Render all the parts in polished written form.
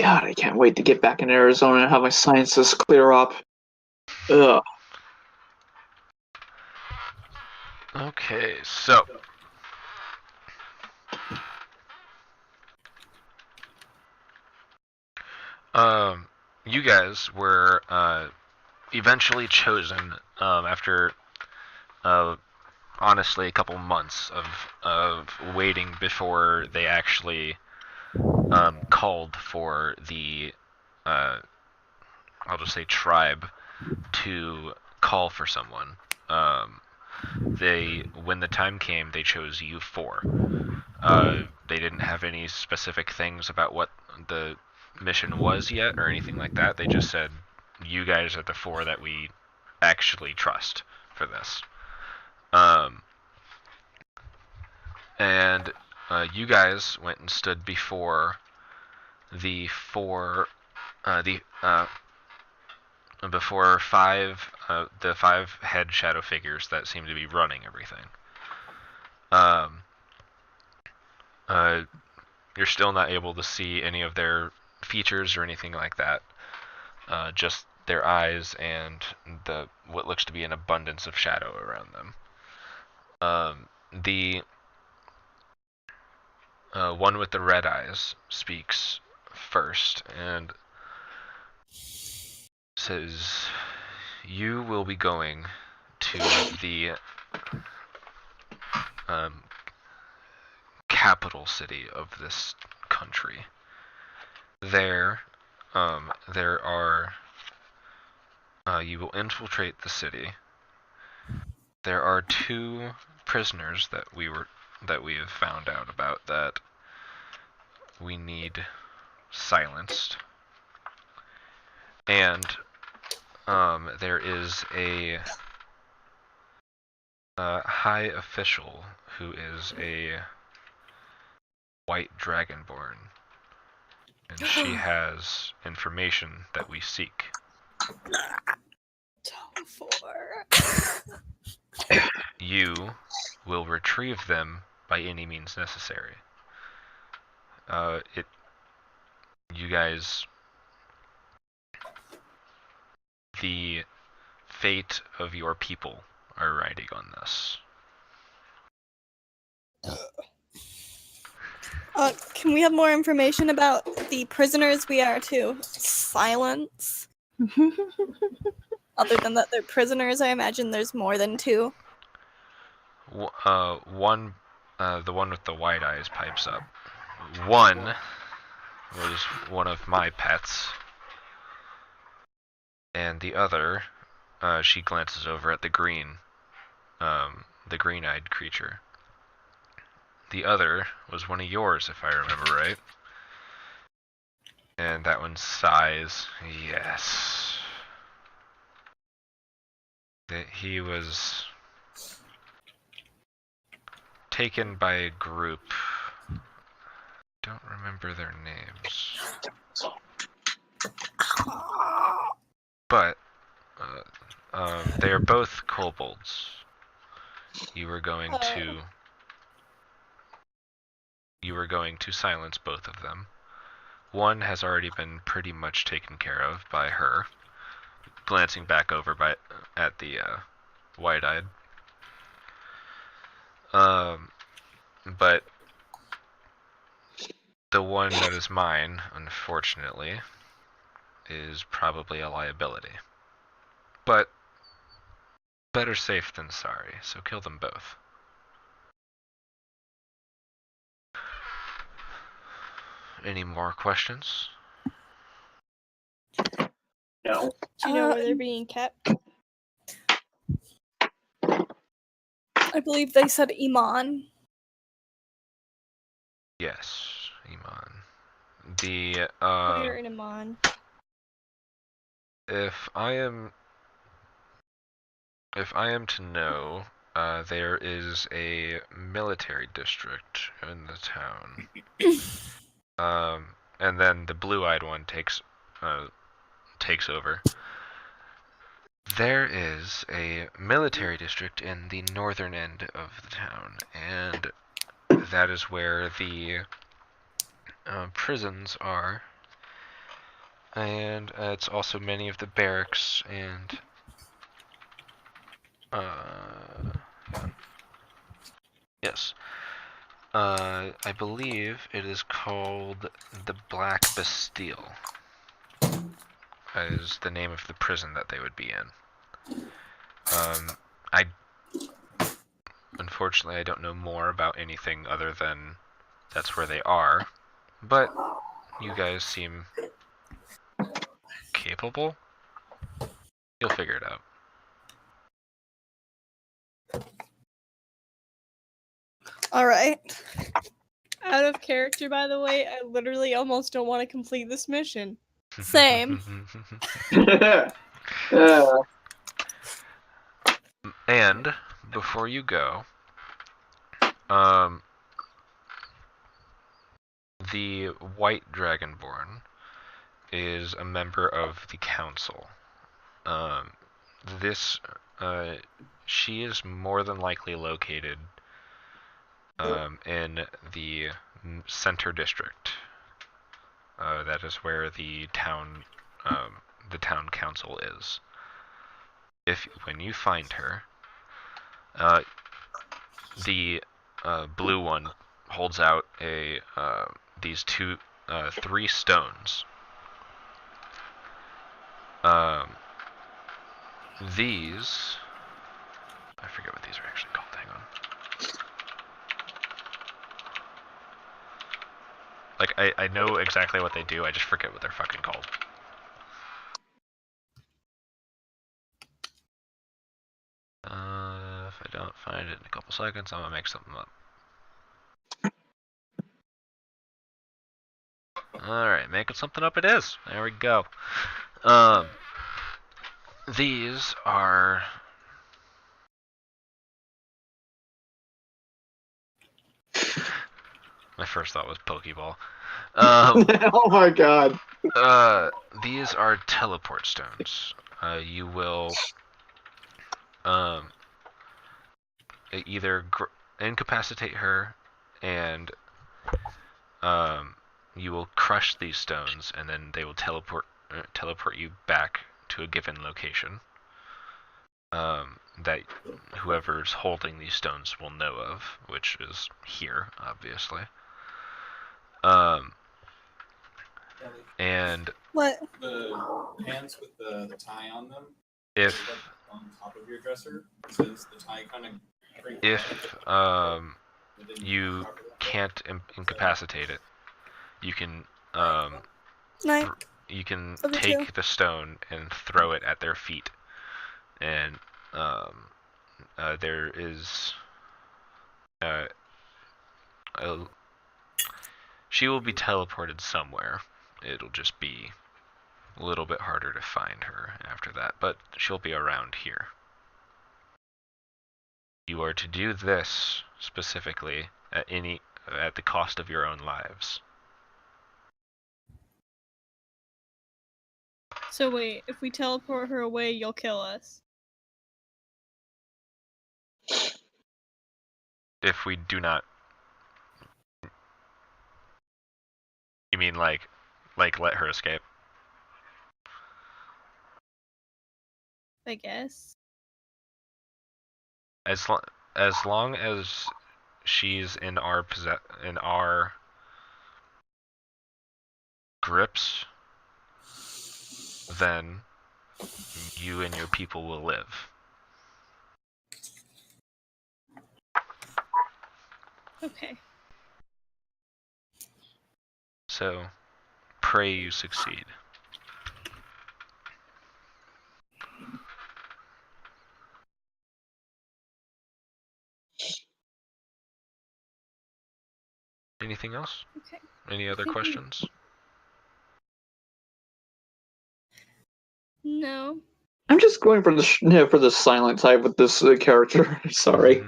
God, I can't wait to get back in Arizona and have my sciences clear up. Ugh. Okay, so you guys were eventually chosen after honestly a couple months of waiting before they actually called for the I'll just say tribe to call for someone. When the time came, they chose you four. They didn't have any specific things about what the mission was yet or anything like that. They just said, you guys are the four that we actually trust for this. And you guys went and stood before the four, before the five head shadow figures that seem to be running everything. You're still not able to see any of their features or anything like that. Just their eyes and what looks to be an abundance of shadow around them. The one with the red eyes speaks first and says, "You will be going to the capital city of this country. There are you will infiltrate the city. There are two prisoners that we have found out about that we need silenced, and there is a high official who is a white dragonborn, and she has information that we seek." You will retrieve them by any means necessary. You guys, the fate of your people are riding on this. Can we have more information about the prisoners we are to silence? Other than that they're prisoners, I imagine there's more than two. One, the one with the wide eyes pipes up. One was one of my pets, and the other, she glances over at the green-eyed creature. The other was one of yours, if I remember right. And that one sighs, yes. That he was taken by a group. Don't remember their names. But they are both kobolds. You were going to silence both of them. One has already been pretty much taken care of by her, glancing back over at the wide-eyed. But the one that is mine, unfortunately, is probably a liability. But better safe than sorry, so kill them both. Any more questions? No. Do you know where they're being kept? I believe they said Iman. Yes, Iman. Where in Iman? If I am to know, there is a military district in the town. And then the blue-eyed one takes over. There is a military district in the northern end of the town, and that is where the prisons are. And it's also many of the barracks and yeah. Yes. I believe it is called the Black Bastille. Is the name of the prison that they would be in. I unfortunately I don't know more about anything other than that's where they are, but you guys seem capable. You'll figure it out. All right. Out of character, by the way, I literally almost don't want to complete this mission. Same. And before you go, the White Dragonborn is a member of the council. She is more than likely located in the center district. That is where the town council is. When you find her, the blue one holds out three stones. These, I forget what these are actually called. Hang on. Like, I know exactly what they do, I just forget what they're fucking called. If I don't find it in a couple seconds, I'm gonna make something up. Alright, making something up it is. There we go. These are... My first thought was Pokeball. Oh my god. These are teleport stones. You will either incapacitate her, and you will crush these stones, and then they will teleport you back to a given location that whoever's holding these stones will know of, which is here, obviously. And What? The pants with the tie on them. if Like on top of your dresser, since the tie kind of. if you can't incapacitate it, you can Night. you can Love you take too. the stone and throw it at their feet, and there is she will be teleported somewhere. It'll just be a little bit harder to find her after that, but she'll be around here. You are to do this specifically at the cost of your own lives. So wait, if we teleport her away, you'll kill us. If we do not... You mean like let her escape? I guess. As long as she's in our grips, then you and your people will live. Okay. So, pray you succeed. Anything else? Okay. Any other questions? No. I'm just going for the silent type with this character. Sorry.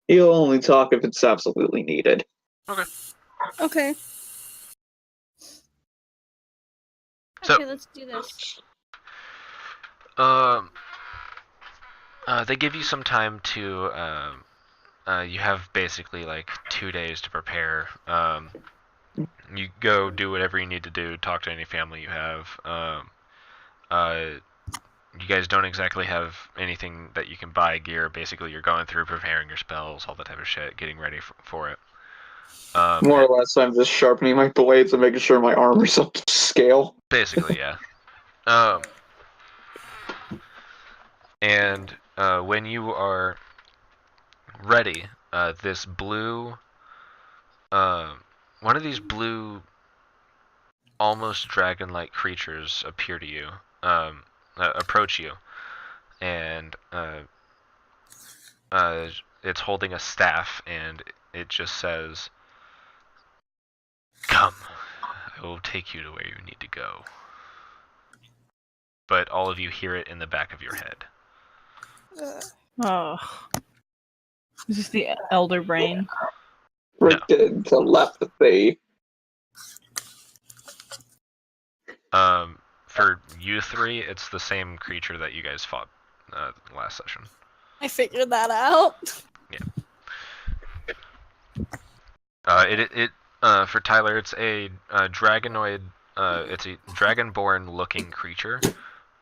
He'll only talk if it's absolutely needed. Okay. Okay. So, okay, let's do this. They give you some time to, you have basically like 2 days to prepare. You go do whatever you need to do. Talk to any family you have. You guys don't exactly have anything that you can buy gear. Basically, you're going through preparing your spells, all that type of shit, getting ready for it. More or less, I'm just sharpening my blades and making sure my armor's up to scale. Basically, yeah. And when you are ready, this blue, one of these blue, almost dragon-like creatures appear to you, approach you, and it's holding a staff, and it just says, "Come, I will take you to where you need to go." But all of you hear it in the back of your head. Oh. Is this the elder brain? Restricted telepathy. For you three, it's the same creature that you guys fought last session. I figured that out. For Tyler, it's a dragonoid. It's a dragonborn-looking creature,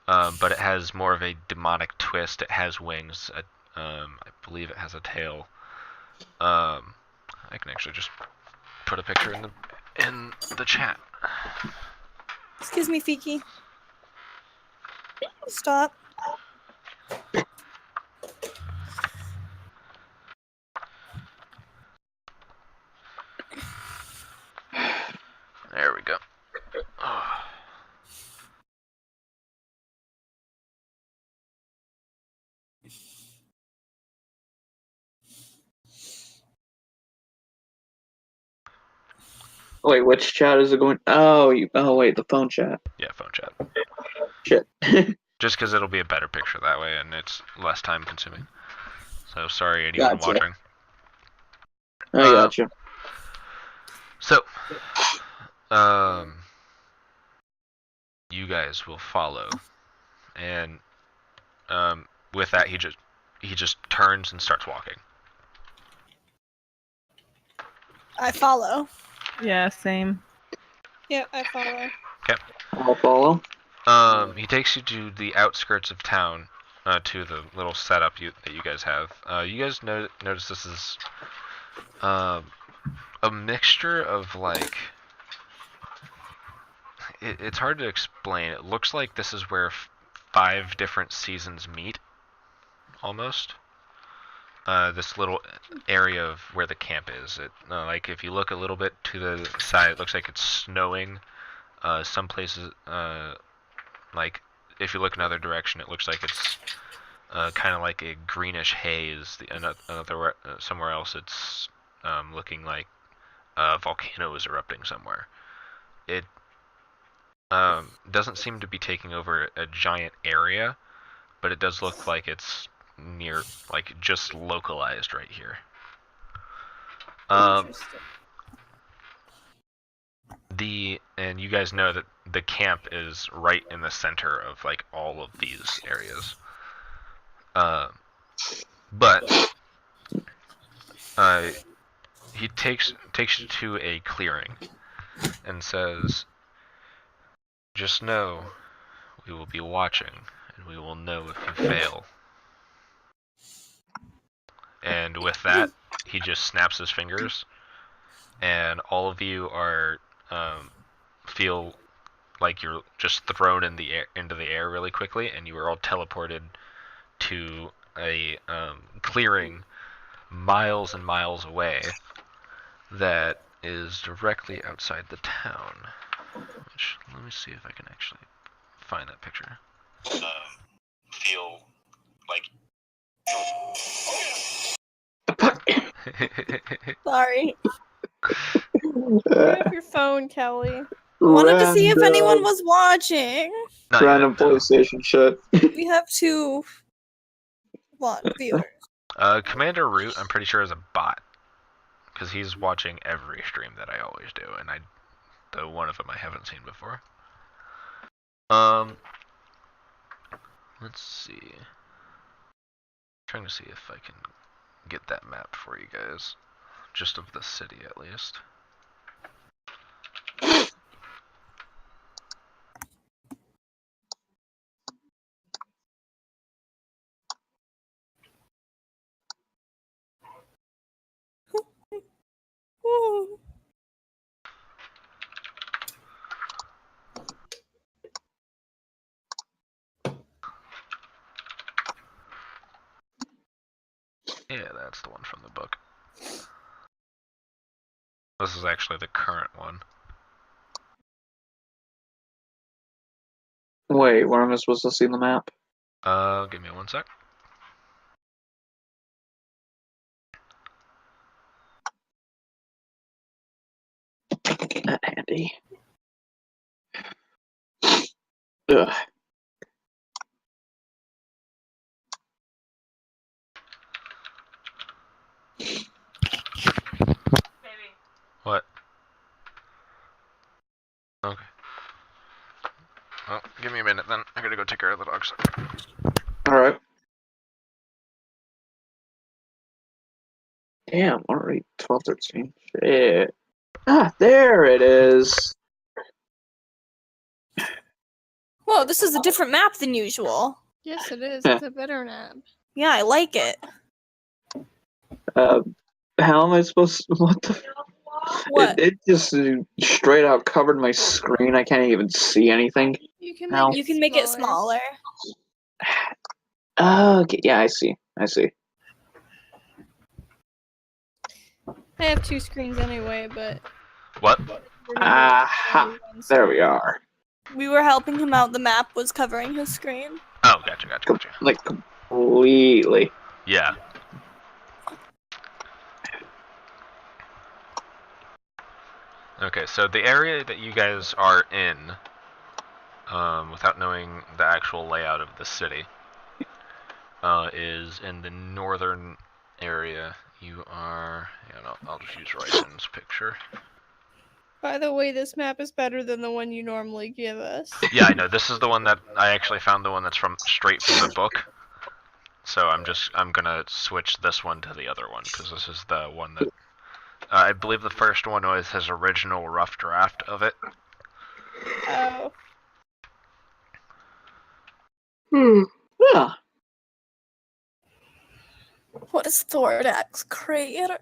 but it has more of a demonic twist. It has wings. I believe it has a tail. I can actually just put a picture in the chat. Excuse me, Fiki. Stop. There we go. Wait, which chat is it going? Oh, wait, the phone chat. Yeah, phone chat. Shit. Just because it'll be a better picture that way, and it's less time consuming. So sorry, anyone Gotcha. watching. I gotcha. So, you guys will follow, and with that, he just turns and starts walking. I follow. Yeah, same. Yeah, I follow. I'll follow. He takes you to the outskirts of town, to the little setup that you guys have. You guys notice this is a mixture of like. It's hard to explain. It looks like this is where 5 different seasons meet, almost. This little area of where the camp is. Like if you look a little bit to the side, it looks like it's snowing. Some places, like if you look another direction, it looks like it's kind of like a greenish haze. Somewhere else, it's looking like a volcano is erupting somewhere. It doesn't seem to be taking over a giant area, but it does look like it's near, like just localized right here. Interesting. And you guys know that the camp is right in the center of like all of these areas. But he takes you to a clearing and says, "Just know we will be watching, and we will know if you fail." And with that, he just snaps his fingers, and all of you are feel like you're just thrown into the air really quickly, and you are all teleported to a clearing miles and miles away that is directly outside the town. Which, let me see if I can actually find that picture. Feel like. Sorry. Grab your phone, Kelly. I wanted to see if anyone was watching. Random PlayStation shit. We have 2 viewers. Commander Root, I'm pretty sure, is a bot. Because he's watching every stream that I always do, and though one of them I haven't seen before. Let's see. Trying to see if I can get that map for you guys. Just of the city, at least. that's the one from the book. This is actually the current one. Wait, where am I supposed to see the map? Give me one sec. That handy. Ugh. What? Okay. Well, give me a minute then. I gotta go take care of the dogs. Alright. Damn, already 12, 13. Shit. Ah, there it is. Whoa, this is a different map than usual. Yes, it is. It's a better map. Yeah, I like it. How am I supposed to, what the? What? It just straight out covered my screen. I can't even see anything. You can Now- make it You can make it smaller. Okay, yeah, I see. I see. I have 2 screens anyway, but What? Aha! There we are. We were helping him out. The map was covering his screen. Oh, gotcha. Like, completely. Yeah. Okay, so the area that you guys are in, without knowing the actual layout of the city, is in the northern area. You are... I'll just use Ryzen's picture. by the way, this map is better than the one you normally give us. Yeah, I know. This is the one that... I actually found the one that's straight from the book. So I'm gonna switch this one to the other one, because this is the one that... I believe the first one was his original rough draft of it. Oh. Yeah. What is Thordax Crater?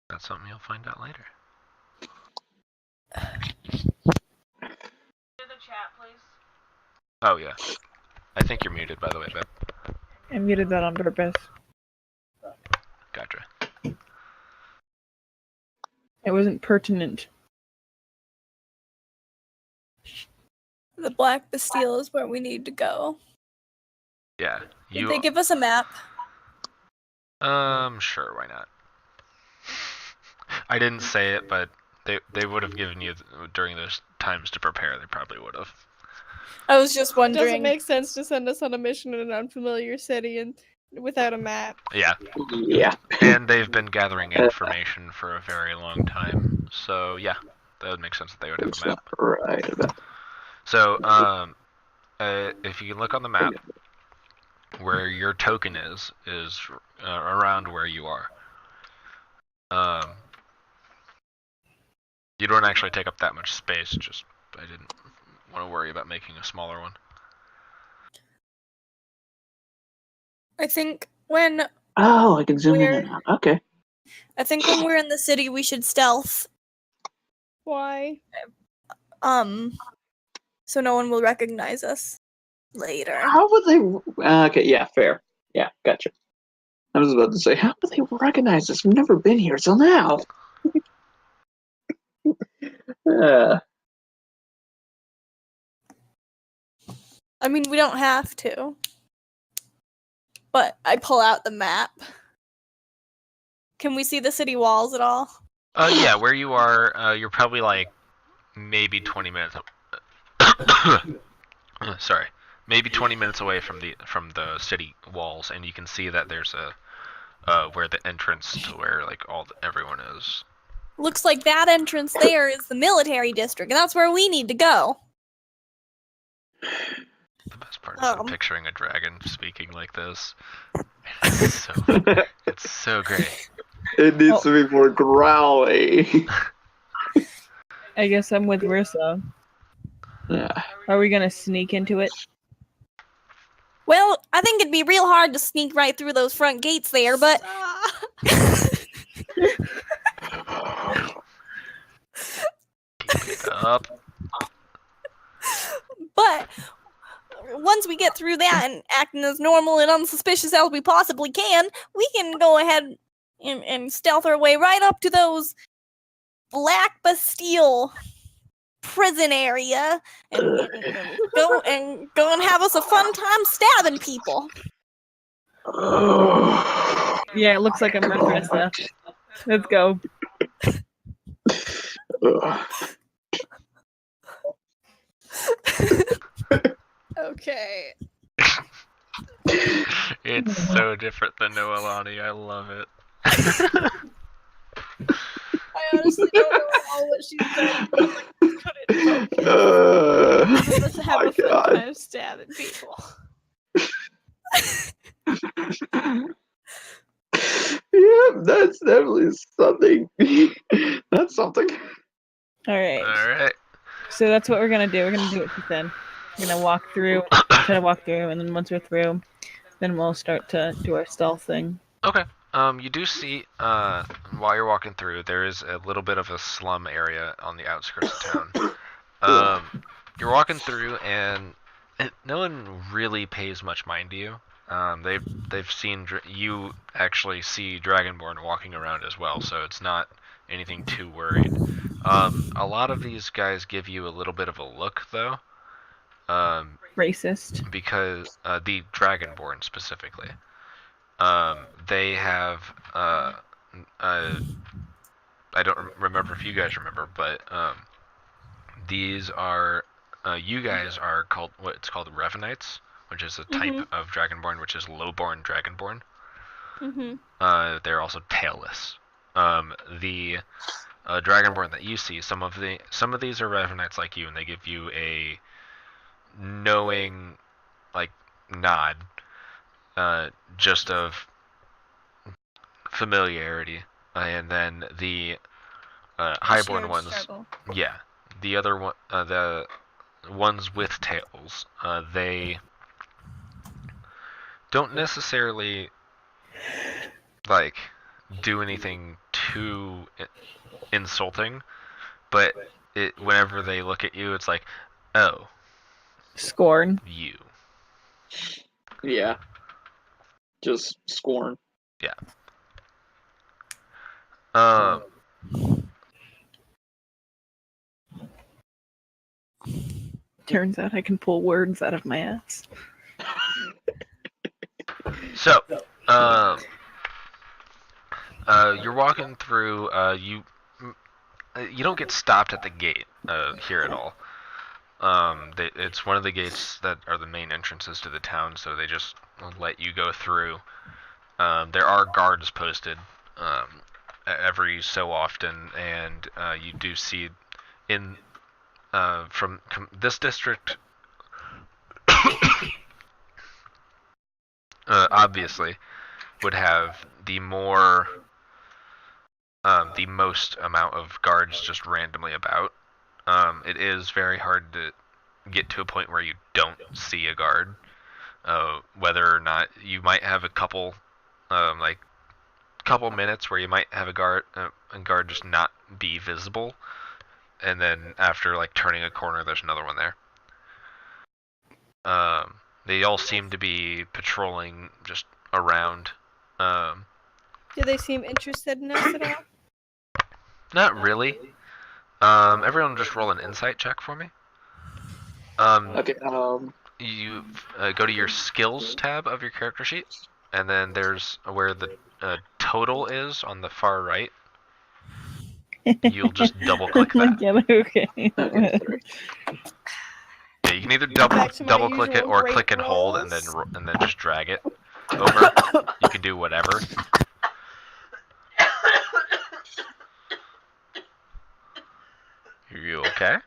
That's something you'll find out later. Oh, yeah. I think you're muted, by the way, babe. I muted that on purpose. Gotcha. It wasn't pertinent. The Black Bastille is where we need to go. Yeah. Did they give us a map? Sure, why not? I didn't say it, but they would have given you during those times to prepare. They probably would have. I was just It wondering. doesn't make sense to send us on a mission in an unfamiliar city and without a map. Yeah. Yeah. And they've been gathering information for a very long time. So, yeah, that would make sense that they would have It's a map. not right about So, if you can look on the map, where your token is around where you are. You don't actually take up that much space, just I didn't want to worry about making a smaller one. I think when Oh, I can zoom in Where- and out. Okay. when we're in the city, we should stealth. Why? So no one will recognize us later. How would they? Okay, yeah, fair. Yeah, gotcha. I was about to say, how would they recognize us? We've never been here till now. I mean, we don't have to. But I pull out the map. Can we see the city walls at all? Yeah, where you are, you're probably like maybe 20 minutes. Sorry, maybe 20 minutes away from the city walls, and you can see that there's where the entrance to where like everyone is. Looks like that entrance there is the military district, and that's where we need to go. The best part is I'm picturing a dragon speaking like this. It's so great. It needs to be more growly. I guess I'm with Rissa. Yeah. Are we gonna sneak into it? Well, I think it'd be real hard to sneak right through those front gates there, but Keep it up. but once we get through that and acting as normal and unsuspicious as we possibly can, we can go ahead and stealth our way right up to those Black Bastille prison area and go and have us a fun time stabbing people. Yeah, it looks like I'm Professor. Let's go. Okay. It's so different than Noelani. I love it. I honestly don't know at all what she's saying. Couldn't focus. Let's have a fun time stabbing people. Yeah, that's definitely something. That's something. Alright. Alright. So that's what we're gonna do. We're gonna do what she said. We're gonna walk through, try to walk through, and then once we're through, then we'll start to do our stealth thing. Okay. You do see, while you're walking through, there is a little bit of a slum area on the outskirts of town. You're walking through, and no one really pays much mind to you. They've seen you actually see Dragonborn walking around as well, so it's not anything too worried. A lot of these guys give you a little bit of a look, though. Racist. Because the Dragonborn specifically. They have I don't remember if you guys remember, but these are you guys are called what's called Revenites, which is a type of Dragonborn, which is lowborn Dragonborn. They're also tailless. The Dragonborn that you see, some of these are Revenites like you, and they give you a knowing like nod. Just of familiarity, and then the highborn ones, Struggle. yeah, the other one, the ones with tails, they don't necessarily like do anything too insulting, but whenever they look at you, it's like, oh, Scorn. you. Yeah. Just scorn. Yeah. Turns out I can pull words out of my ass. So, you're walking through. You don't get stopped at the gate here at all. It's one of the gates that are the main entrances to the town, so they just let you go through. There are guards posted every so often, and you do see in from this district, obviously, would have the most amount of guards just randomly about. It is very hard to get to a point where you don't see a guard. Whether or not you might have a couple minutes where you might have a guard just not be visible, and then after like turning a corner, there's another one there. They all seem to be patrolling just around. Do they seem interested in us at all? Not really. Everyone just roll an insight check for me. Okay. You go to your skills tab of your character sheet, and then there's where the total is on the far right. You'll just double click that. Yeah, okay. Okay. Sorry. Yeah, you can either Back to my double click it usual or great click and hold, and rolls. then just drag it over. You can do whatever. Are you okay?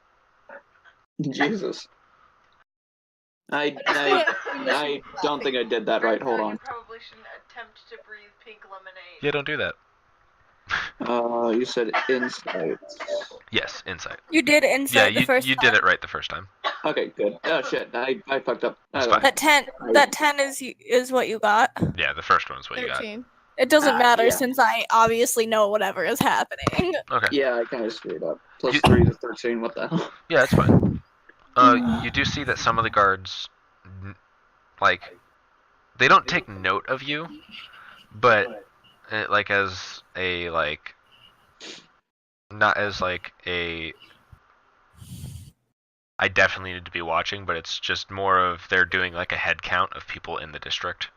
Jesus. I don't think I did that right. Hold on. You probably shouldn't attempt to breathe pink lemonade. Yeah, don't do that. You said insight. Yes, insight. You did Yeah, insight the first you time. did it right the first time. Okay, good. Oh shit, I fucked up. That's fine. That 10 is what you got. Yeah, the first one's what you got. 13. It doesn't matter yeah. since I obviously know whatever is happening. Okay. Yeah, I kind of screwed up. Plus You- 3 to 13. What the hell? Yeah, that's fine. You do see that some of the guards like, they don't take note of you, but like as a like, not as like a I definitely need to be watching, but it's just more of they're doing like a head count of people in the district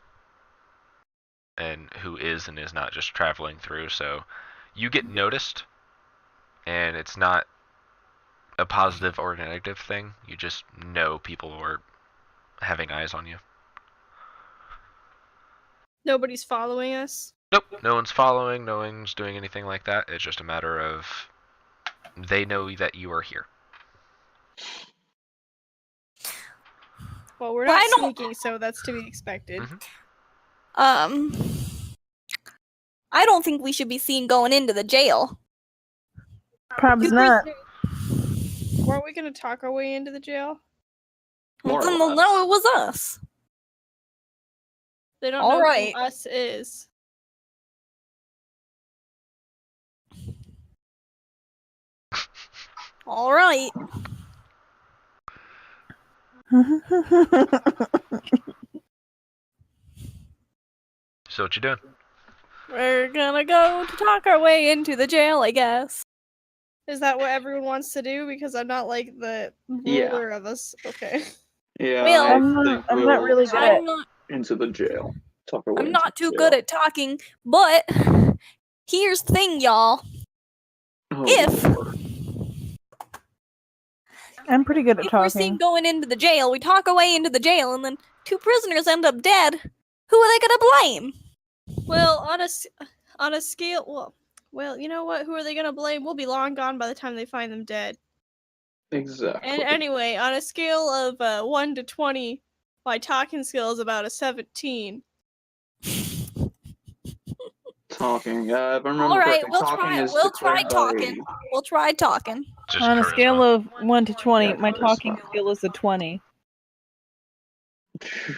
and who is and is not just traveling through. So you get noticed, and it's not a positive or negative thing. You just know people are having eyes on you. Nobody's following us. Nope, no one's following, no one's doing anything like that. It's just a matter of they know that you are here. Well, we're Well, not I don't- sneaking, so that's to be expected. Mhm. I don't think we should be seen going into the jail. Probably not. Weren't we gonna talk our way into the jail? More or Then they'll less. know it was us. They don't All know right. who us is. All right. So what you doing? We're gonna go to talk our way into the jail, I guess. Is that what everyone wants to do? Because I'm not like the ruler of us. Okay. Yeah, Well, I I'm think not really good at I'm not. into the jail. Talk our way I'm into not the too jail. good at talking, but here's the thing, y'all. Oh, If Lord. I'm pretty good at if we're seen talking. going into the jail, we talk our way into the jail, and then 2 prisoners end up dead. Who are they gonna blame? Well, on a scale, well, you know what? Who are they gonna blame? We'll be long gone by the time they find them dead. Exactly. And anyway, on a scale of 1 to 20, my talking skill is about a 17. Talking. If I remember All right, correctly, we'll talking try. is We'll try declared talking. We'll try talking. Just On a charisma. scale of 1 to 20, Yeah, my talking charisma. skill is a 20.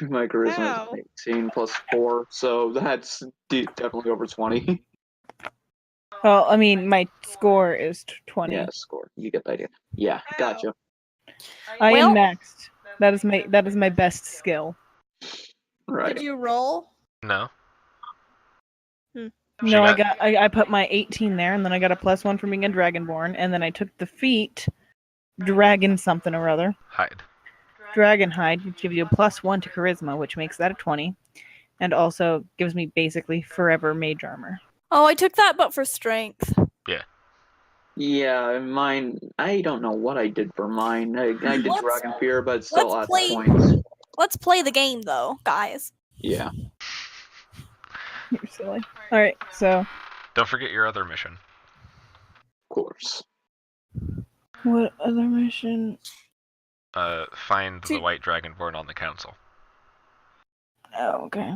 My charisma Wow. is 18 plus 4, so that's definitely over 20. Well, I mean, my score is 20. Yeah, score. You get the idea. Yeah, gotcha. I Well- am next. That is my best skill. Right. Did you roll? No. No, got- I put my 18 there, and then I got a +1 for being a dragonborn, and then I took the feat, dragon something or other, Hide. dragon hide, which gives you a +1 to charisma, which makes that a 20, and also gives me basically forever mage armor. Oh, I took that, but for strength. Yeah, mine. I don't know what I did for mine. I did Let's- Dragon Fear, but still let's at play- points. Let's play the game, though, guys. Yeah. You're silly. All right, so Don't forget your other mission. Of course. what other mission? Find the See- white dragonborn on the council. Oh, okay.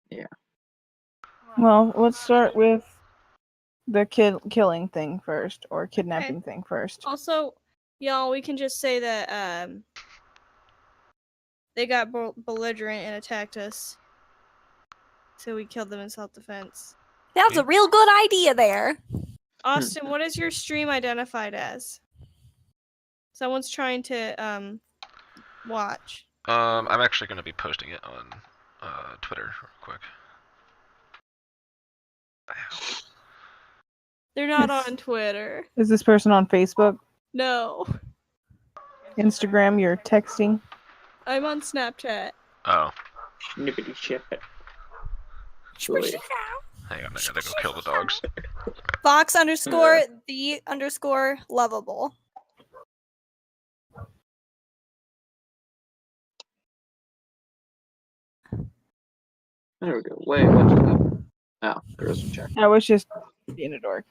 Yeah. Well, let's start with the killing thing first, or kidnapping thing first. Also, y'all, we can just say that they got belligerent and attacked us. So we killed them in self-defense. That's a real good idea there. Austin, what is your stream identified as? Someone's trying to watch. I'm actually going to be posting it on Twitter real quick. They're not Yes. on Twitter. Is this person on Facebook, No. Instagram? You're texting. I'm on Snapchat. Oh, Nippity shit. hang on, I gotta go kill the dogs. Fox underscore the underscore lovable. There we go. Wait, what just happened? Oh, there is a check. That was just being a dork.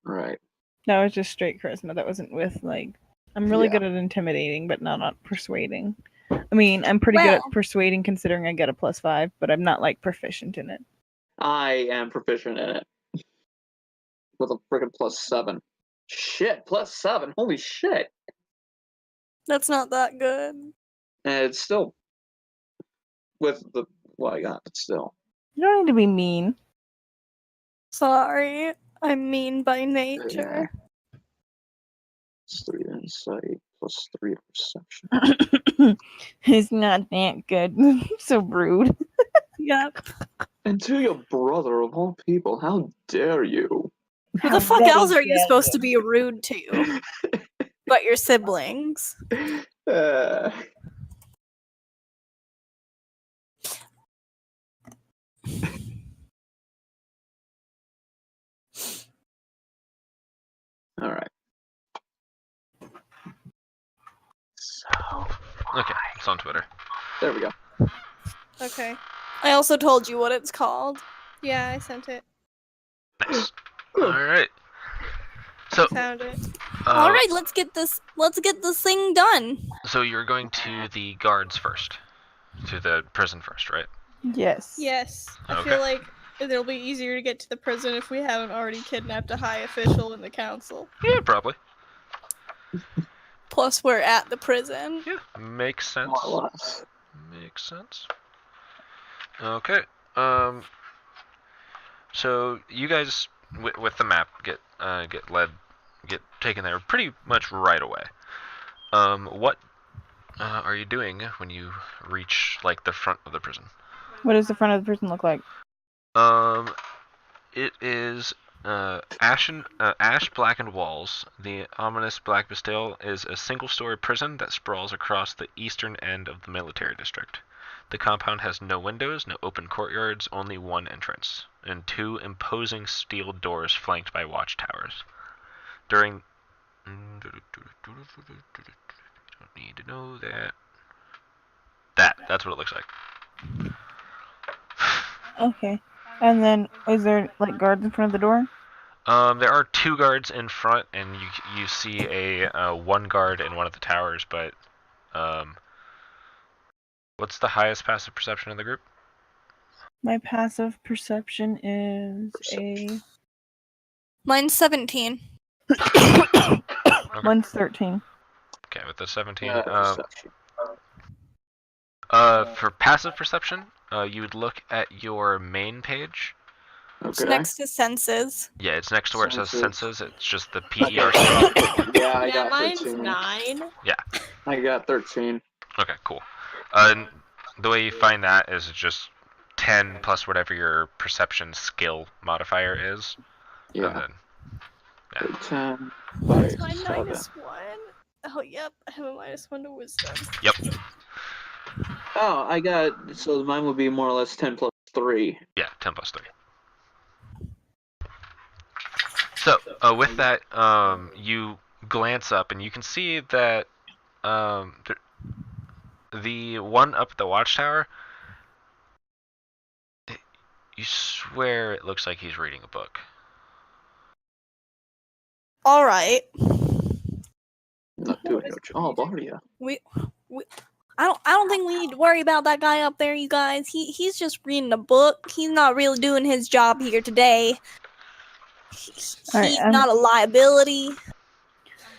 Right. That was just straight charisma. That wasn't with like. I'm really Yeah. good at intimidating, but not on persuading. I mean, I'm pretty good Well- at persuading considering I get a +5, but I'm not like proficient in it. I am proficient in it. With a freaking +7. Shit, +7. Holy shit. That's not that good. And it's still with the what I got, but still. You don't need to be mean. Sorry, I'm mean by nature. It's 3 insight plus 3 perception. He's not that good. So rude. Yep. And to your brother of all people, how dare you? Who the fuck else are you supposed to be rude to? But your siblings. Uh, all right. So Okay, it's on Twitter. there we go. Okay. I also told you what it's called. Yeah, I sent it. Nice. Alright. So, Found it. All right, let's get this thing done. So you're going to the guards first. To the prison first, right? Yes. Yes. I Okay. feel like it'll be easier to get to the prison if we haven't already kidnapped a high official in the council. Yeah, probably. Plus, we're at the prison. Yeah, makes sense. More or less. Makes sense. Okay. So you guys with the map get taken there pretty much right away. What are you doing when you reach like the front of the prison? What does the front of the prison look like? It is ash blackened walls. The ominous Black Bastille is a single-story prison that sprawls across the eastern end of the military district. The compound has no windows, no open courtyards, only one entrance, and 2 imposing steel doors flanked by watchtowers. Don't need to know that. That's what it looks like. Okay. And then, is there like guards in front of the door? There are 2 guards in front, and you see a 1 guard in one of the towers. But what's the highest passive perception in the group? My passive perception is Mine's 17. Mine's 13. Okay, with the 17. Perception. For passive perception, you would look at your main page. It's Okay. next to senses. Yeah, it's next to where it says Senses. senses. It's just the PER symbol. Yeah, I Yeah, got mine's 13. 9. I got 13. Okay, cool. And the way you find that is just 10 plus whatever your perception skill modifier is. And Yeah. then, 10 by Is mine 7. -1? Oh, yep. I have a -1 to wisdom. yep. Oh, I got. So mine would be more or less 10 plus 3. Yeah, 10 plus 3. So, with that, you glance up and you can see that the one up at the watchtower, you swear it looks like he's reading a book. All right. Not doing no job, are you? I don't think we need to worry about that guy up there, you guys. He's just reading a book. He's not really doing his job here today. He's not a liability.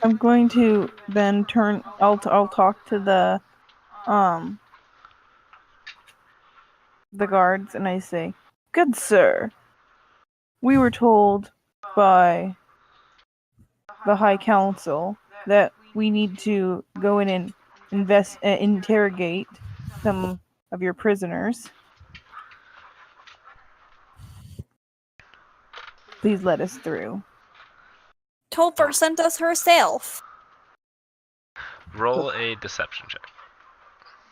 I'm going to then turn. I'll talk to the guards, and I say, "Good sir, we were told by the High Council that we need to go in and interrogate some of your prisoners. Please let us through." Topher sent us herself. Roll a deception check.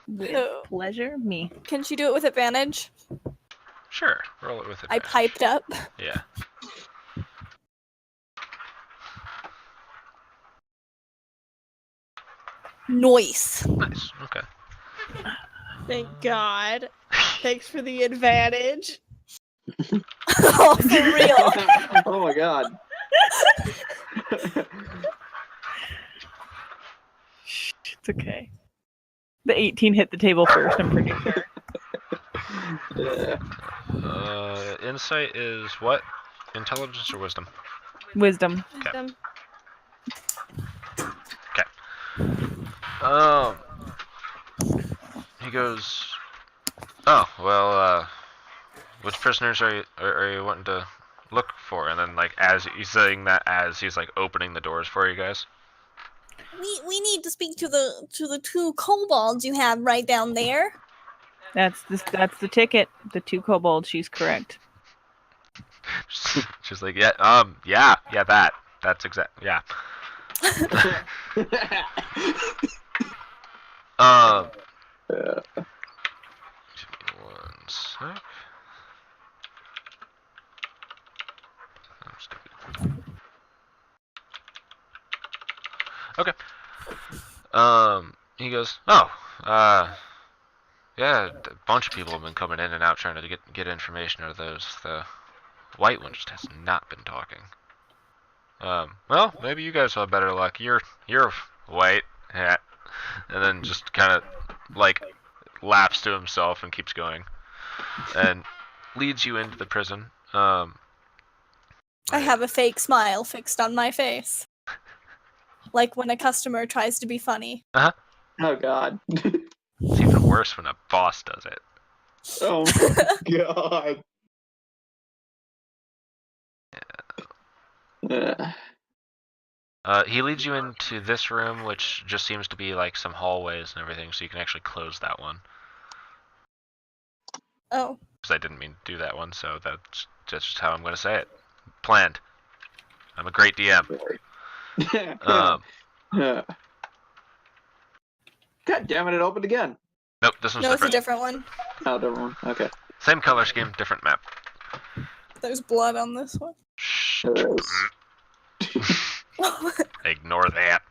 With Oh. pleasure, me. Can she do it with advantage? Sure, roll it with I advantage. piped up. Yeah. Nice. Nice. Okay. Thank God. Thanks for the advantage. Oh, for real. Oh my god. It's okay. The 18 hit the table first, I'm pretty sure. Yeah. Insight is what? Intelligence or wisdom? Wisdom. Wisdom. He goes, oh, well, which prisoners are you wanting to look for? And then, like, as he's saying that, as he's, like, opening the doors for you guys. We need to speak to the two kobolds you have right down there. That's the ticket. The 2 kobolds. She's correct. She's like, yeah, that's exact, yeah. Give me 1 sec. I'm stupid. Okay. He goes, oh, yeah, a bunch of people have been coming in and out trying to get information out of those. The white one just has not been talking. Well, maybe you guys will have better luck. You're white, yeah. And then just kind of like laughs to himself and keeps going, and leads you into the prison. I have a fake smile fixed on my face, like when a customer tries to be funny. Oh God. It's even worse when a boss does it. Oh my God. He leads you into this room, which just seems to be like some hallways and everything, so you can actually close that one. Oh. Because I didn't mean to do that one, so that's just how I'm going to say it. Planned. I'm a great DM. God damn it! It opened again. Nope, this one's No, it's a different. different one. Oh, different one. Okay. Same color scheme, different map. There's blood on this one. Shh. There is. Ignore that.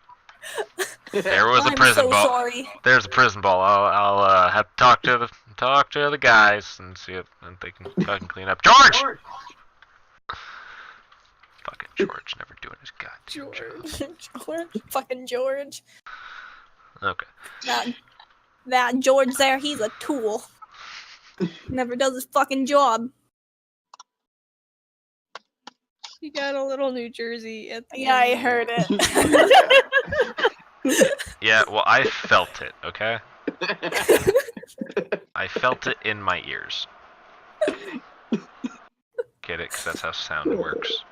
There was a I'm prison so ball. sorry. There's a prison ball. I'll have to talk to the guys and see if they can fucking clean up. George! Fucking George, never doing his goddamn job. George. Fucking George. Okay. That George there, he's a tool. Never does his fucking job. You got a little New Jersey at the Yeah, I end. heard it. Yeah, well, I felt it, okay? I felt it in my ears. Get it? Because that's how sound works.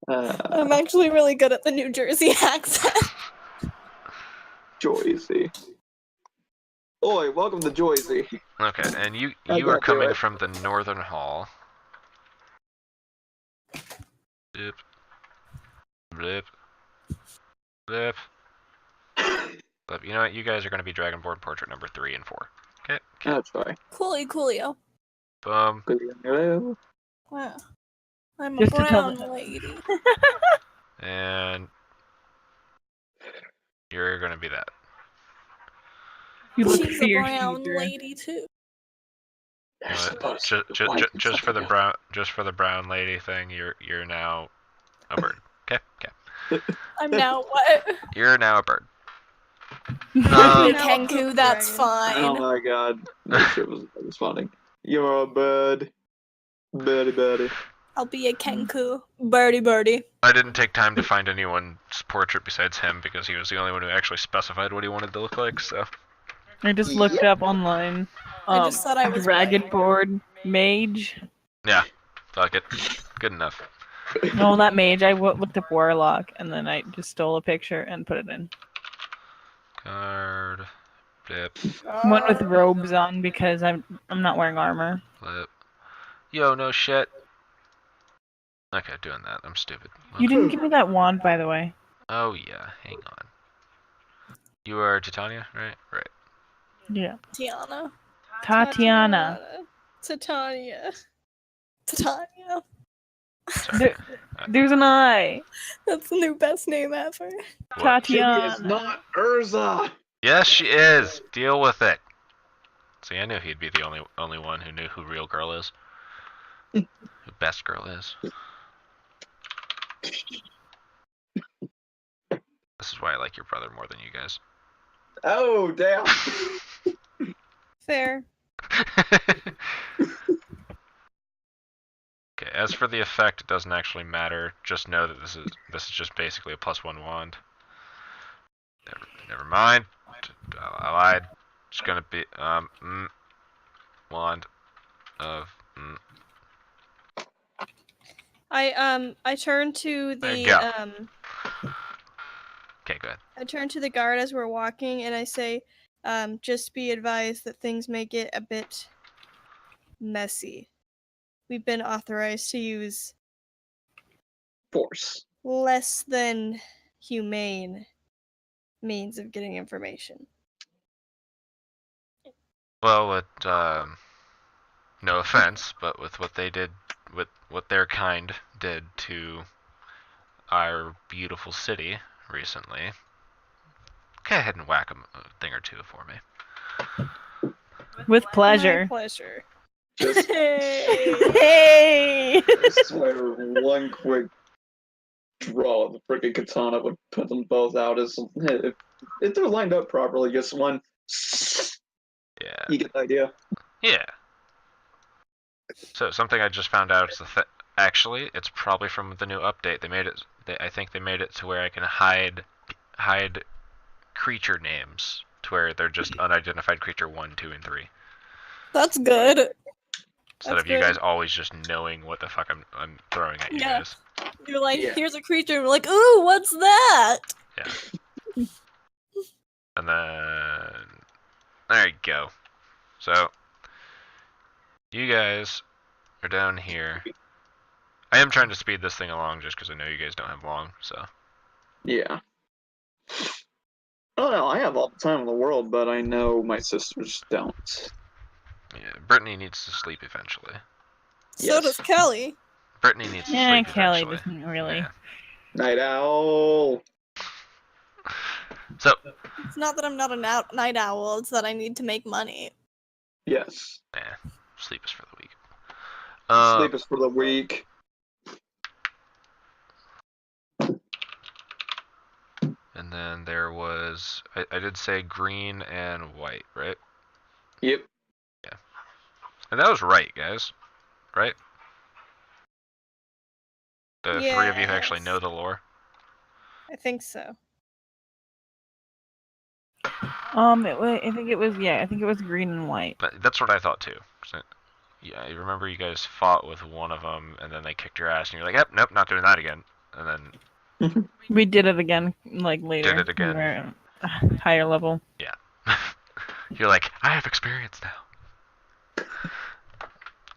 I'm actually really good at the New Jersey accent. Joyzy. Oi, welcome to Joyzy. Okay, and you I are got coming it. from the northern hall. Blip. Blip. Blip. Blip. You know what? You guys are going to be Dragonborn portrait number 3 and 4. Okay? That's fine. Coolio. Boom. Wow. I'm a Just to tell brown lady. And you're going to be that. You look She's a fierce, brown Peter. lady too. They're supposed Just to like for the something. brown lady thing, you're now a bird. Okay? Okay. I'm now what? You're now a bird. I'll be a Now a poop Kenku, that's dragon. Oh fine. my God. That shit was funny. You're a bird. Birdie. I'll be a Kenku. Birdie. I didn't take time to find anyone's portrait besides him because he was the only one who actually specified what he wanted to look like, so. I just looked up online. I just thought I was Dragonborn mage. Yeah, fuck it. Good enough. No, not mage. I looked up warlock, and then I just stole a picture and put it in. Card. Flip. One with robes on because I'm not wearing armor. Flip. Yo, no shit. Okay, doing that. I'm stupid. You didn't give me that wand, by the way. Oh yeah, hang on. You are Titania, right? Right. Yeah. Tiana. Tatiana. Titania. Titania. Sorry. There's an I. That's the new best name ever. She is Tatiana. not Urza. Yes, she is. Deal with it. See, I knew he'd be the only one who knew who real girl is. Who best girl is. This is why I like your brother more than you guys. Oh, damn. Fair. Okay, as for the effect, it doesn't actually matter. Just know that this is just basically a +1 wand. Never mind. I lied. It's gonna be wand of I turn to There the you go. I turn to the guard as we're walking and I say, just be advised that things may get a bit messy. We've been authorized to use Force. less than humane means of getting information. Well, no offense, but with what they did, with what their kind did to our beautiful city recently, go ahead and whack a thing or two for me. With My pleasure. pleasure. Just, Hey! I swear, one quick draw of the freaking katana would put them both out. As if they're lined up properly, just one. Yeah. You get the idea. Yeah. So something I just found out is actually it's probably from the new update. They made it. I think they made it to where I can hide creature names to where they're just unidentified creature 1, 2, and 3. That's good. Instead That's of you good. guys always just knowing what the fuck I'm throwing at you Yeah. guys. You're like, Yeah. here's a creature, and we're like, ooh, what's that? Yeah. And then there you go. So you guys are down here. I am trying to speed this thing along just because I know you guys don't have long. So Yeah. Oh no, I have all the time in the world, but I know my sisters don't. yeah, Brittany needs to sleep eventually. So Yes. does Kelly. Brittany needs to Yeah, sleep Kelly eventually. doesn't really. Yeah. Night owl. So It's not that I'm not a night owl, it's that I need to make money. Yes. sleep is for the weak. Sleep is for the weak. And then there was I did say green and white, right? Yep. And that was right, guys. Right? The three of you who actually know Yes. the lore. I think so. I think it was green and white. But that's what I thought too. So, yeah, I remember you guys fought with one of them, and then they kicked your ass, and you're like, "Yep, nope, not doing that again." And then We did it again, like later. Did it again. We were at a higher level. you're like, "I have experience now."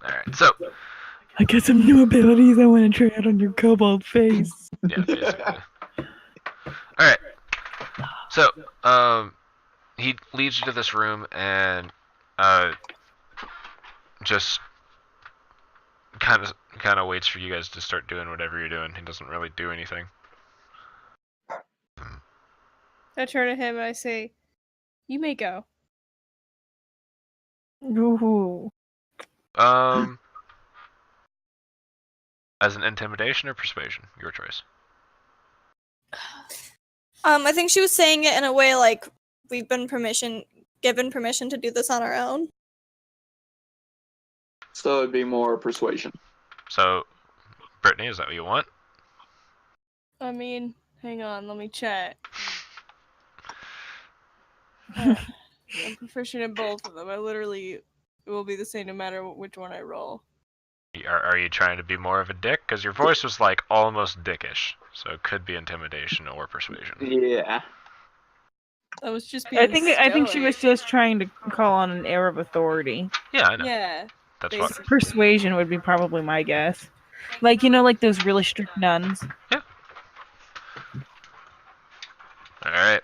All right, so I got some new abilities I want to try out on your kobold face. yeah, basically. All right, so he leads you to this room and just kind of waits for you guys to start doing whatever you're doing. He doesn't really do anything. I turn to him and I say, you may go. Ooh. As an intimidation or persuasion, your choice. I think she was saying it in a way like we've been given permission to do this on our own. So it'd be more persuasion. So, Brittany, is that what you want? I mean, hang on, let me check. I'm proficient in both of them. It will be the same no matter which one I roll. Are you trying to be more of a dick? Because your voice was like almost dickish, so it could be intimidation or persuasion. Yeah. I was just being I think she was just trying to call on an air of authority. Yeah, I know. Yeah. That's what. basically. Persuasion would be probably my guess. Like, you know, like those really strict nuns. All right.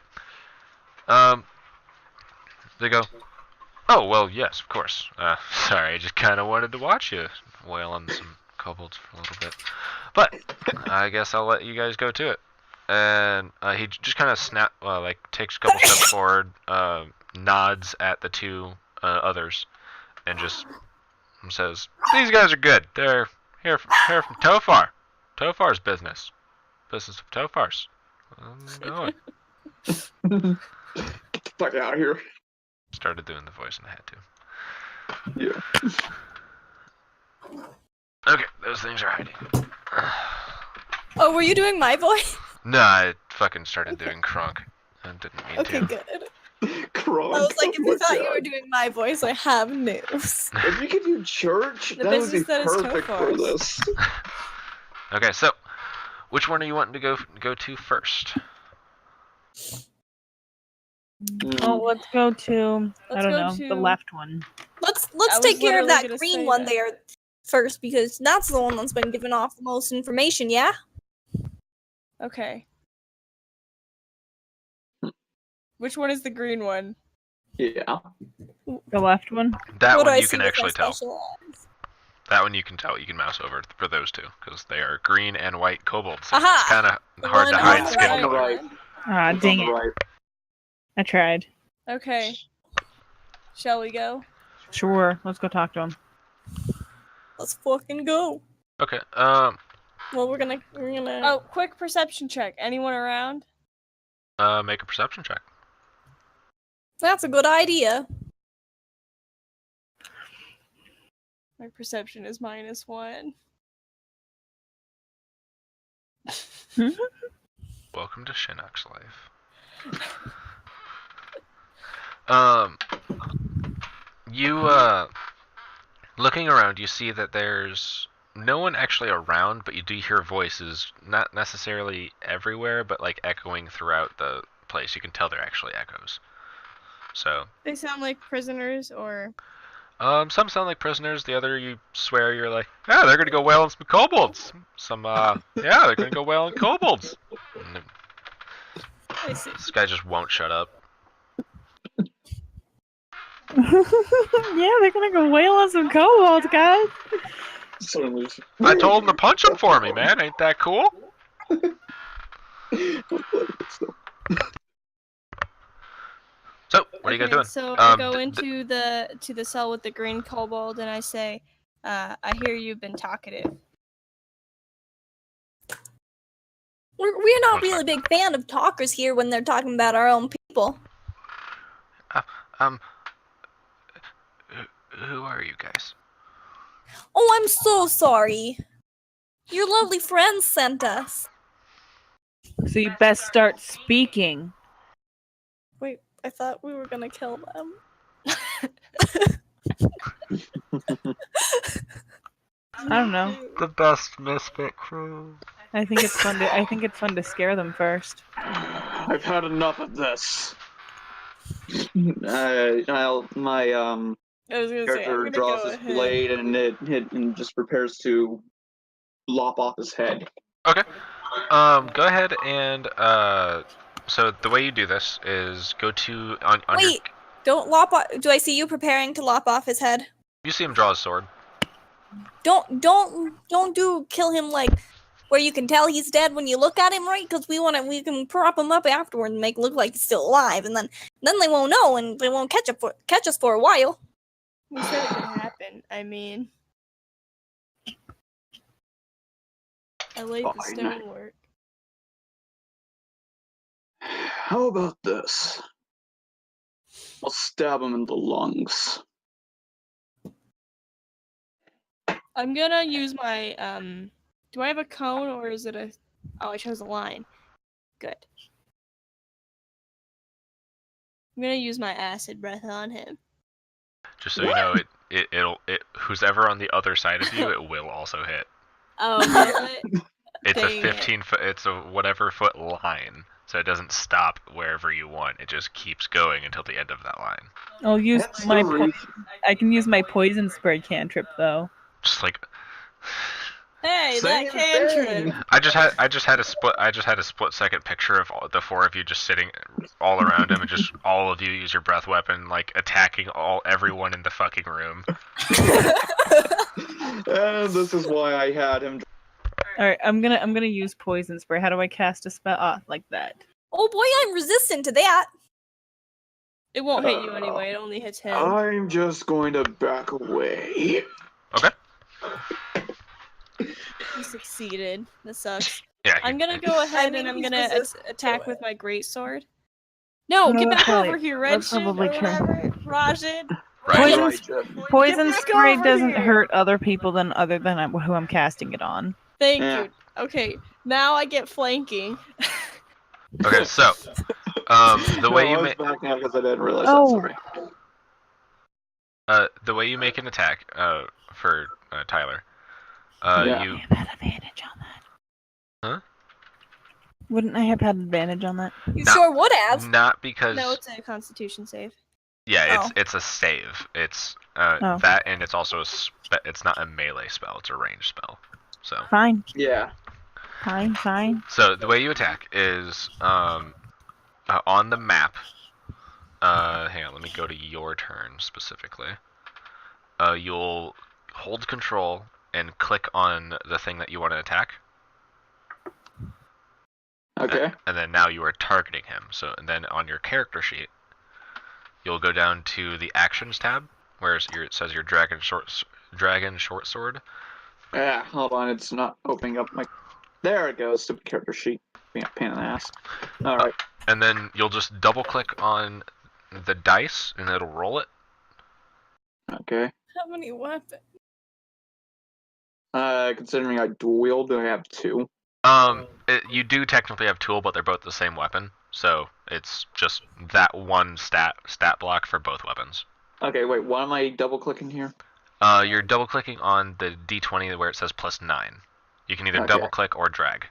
They go. Oh well, yes, of course. Sorry, I just kind of wanted to watch you wail on some kobolds for a little bit, but I guess I'll let you guys go to it. And he just kind of takes a couple steps forward, nods at the two others, and just says, "These guys are good. They're here from Tofar. Tofar's business of Tofar's. I'm going." Get the fuck out of here. Started doing the voice and I had to. Yeah. Okay, those things are hiding. Oh, were you doing my voice? No, I fucking started doing Kronk. I didn't mean Okay, to. good. Kronk. I was like, if Oh you my thought you God. were doing my voice, I have news. If you could do church, The that would be business that is perfect for Tofar's. this. Okay, so which one are you wanting to go to first? Oh, let's go to I Let's don't go know the to- left one. Let's I was take care of literally that gonna green say one that. there first because that's the one that's been giving off the most information. Yeah. Okay. Which one is the green one? Yeah. The left one. That What do one I you see can with actually that tell. special eyes? That one you can tell. You can mouse over for those two because they are green and white kobolds. Aha! It's kind of The hard to one hide on the skin right. color. Right. Ah, It's dang on it! the right. I tried. Okay. Shall we go? Sure, let's go talk to him. Let's fucking go. Okay. Well, we're gonna. Oh, quick perception check. Anyone around? Make a perception check. That's a good idea. My perception is -1. Welcome to Shinnok's life. You looking around, you see that there's no one actually around, but you do hear voices, not necessarily everywhere, but like echoing throughout the place. You can tell they're actually echoes. So, They sound like prisoners, or some sound like prisoners. The other, you swear you're like, yeah, they're gonna go whale on some kobolds. Yeah, they're gonna go whale on kobolds. And I see. this guy just won't shut up. Yeah, they're gonna go whale on some kobolds, guys. Certainly. I told him to punch him for me, man. Ain't that cool? So, what are you guys doing? So I go d- into the cell with the green kobold, and I say, "I hear you've been talkative." We're not What's really that? a big fan of talkers here when they're talking about our own people. Um, who are you guys? Oh, I'm so sorry. Your lovely friends sent us. So you best start speaking. Wait, I thought we were gonna kill them. I don't know. The best misfit crew. I think it's fun to scare them first. I've had enough of this. My I was gonna say, I'm character gonna draws go his ahead. blade and just prepares to lop off his head. Okay. Go ahead and so the way you do this is go to on your. Wait, don't lop off. Do I see you preparing to lop off his head? You see him draw his sword. Don't do kill him like where you can tell he's dead when you look at him, right? Because we can prop him up afterward and make it look like he's still alive, and then they won't know and they won't catch us for a while. We said it could happen. I mean, I laid the Fine. stonework. How about this? I'll stab him in the lungs. I'm gonna use my Do I have a cone or is it a? Oh, I chose a line. Good. I'm gonna use my acid breath on him. Just so you know, it'll who's ever on the other side of you, it will also hit. Oh, will it? It's Dang a it. 15 foot. It's a whatever foot line, so it doesn't stop wherever you want. It just keeps going until the end of that line. I'll use That's my the reason. I can use my poison spray cantrip though. Just like Hey, Same that cantrip. thing. I just had a split second picture of the four of you just sitting all around him, and just all of you use your breath weapon, like attacking everyone in the fucking room. And this is why I had him. All right, I'm gonna use poison spray. How do I cast a spell like that? Oh boy, I'm resistant to that. It won't hit you anyway. It only hits him. I'm just going to back away. Okay. He succeeded. That sucks. Yeah. I'm gonna go ahead mean, and I'm he's gonna resistant to attack it. with my greatsword. No, No, get that's back over probably- here, that's Redshin, probably or true. whatever. Rajin. Right. Poison- Poison back spray over doesn't here. hurt other people than who I'm casting it on. Thank Yeah. you. Okay, now I get flanking. Okay. So, the way you I was make backing out because I didn't realize Oh. that. Sorry. the way you make an attack for Tyler, Yeah. you I have advantage on that. Huh? Wouldn't I have had advantage on that? You No. sure would have. Not because No, it's a Constitution save. yeah, Oh. it's a save. It's Oh. that, and it's also it's not a melee spell. It's a ranged spell. So Fine. Yeah. Fine. so the way you attack is on the map. Hang on, let me go to your turn specifically. You'll hold control and click on the thing that you want to attack. Okay. And then now you are targeting him. So and then on your character sheet, you'll go down to the actions tab, where it says your dragon short sword. Yeah, hold on, it's not opening up my... There it goes, stupid character sheet. Being a pain in the ass. Alright. And then you'll just double click on the dice, and it'll roll it. Okay. How many weapons? Considering I dual wield, I have 2. You do technically have tool, but they're both the same weapon, so it's just that one stat block for both weapons. Okay, wait, what am I double clicking here? You're double clicking on the D20 where it says +9. You can either Okay. double click or drag.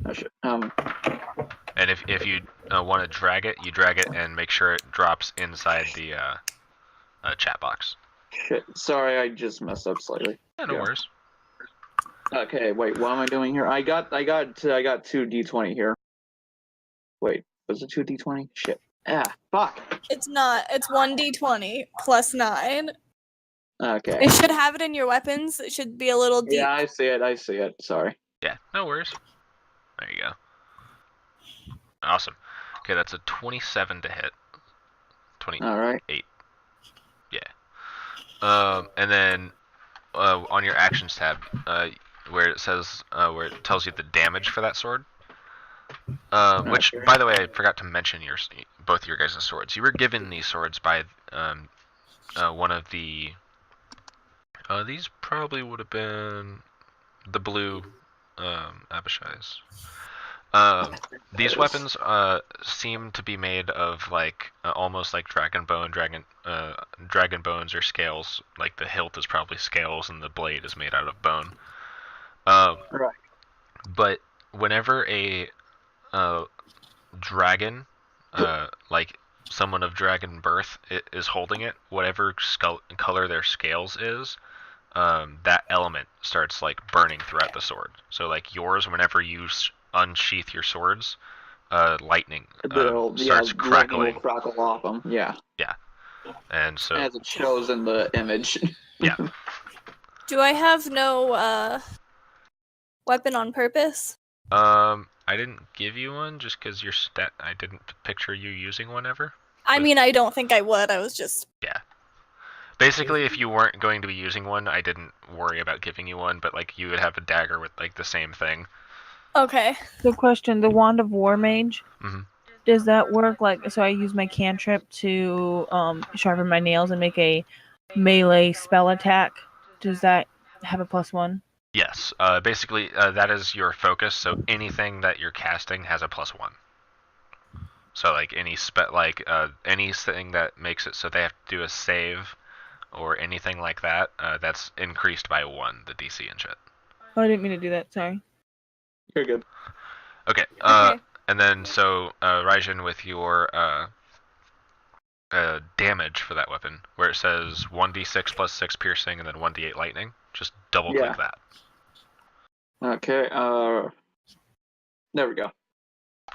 Oh shit. And if you want to drag it, you drag it and make sure it drops inside the chat box. Shit. Sorry, I just messed up slightly. Yeah, no Yeah. worries. Okay, wait, what am I doing here? I got 2 D20 here. Wait, was it 2 D20? Shit. Fuck. It's not. It's 1d20 plus 9. Okay. It should have it in your weapons. It should be a little deep. Yeah, I see it. Sorry. Yeah, no worries. There you go. Awesome. Okay, that's a 27 to hit. 28. Alright. Yeah. And then on your actions tab, where it says where it tells you the damage for that sword. Which, Okay. by the way, I forgot to mention both your guys' swords. You were given these swords by one of the. These probably would have been the blue Abishai's. These weapons seem to be made of like almost like dragon bones or scales. Like the hilt is probably scales and the blade is made out of bone. Right. But whenever a dragon, like someone of dragon birth, is holding it, whatever color their scales is, that element starts like burning throughout the sword. So like yours, whenever you unsheath your swords, lightning starts crackling. Lightning will crackle off them. Yeah. And so As it shows in the image. yeah. Do I have no weapon on purpose? I didn't give you one just because your stat. I didn't picture you using one ever. I mean, I don't think I would. I was just. Yeah. Basically, if you weren't going to be using one, I didn't worry about giving you one, but like you would have a dagger with like the same thing. Okay. So question, the Wand of War Mage, Mhm. does that work like, so I use my cantrip to sharpen my nails and make a melee spell attack? Does that have a +1? Yes. Basically, that is your focus. So anything that you're casting has a +1. So like anything that makes it so they have to do a save, or anything like that, that's increased by 1, the DC and shit. Oh, I didn't mean to do that, sorry. You're good. Okay. Okay. And then so Raijin, with your damage for that weapon, where it says 1d6 plus 6 piercing and then 1d8 lightning, just double click that. Okay, there we go.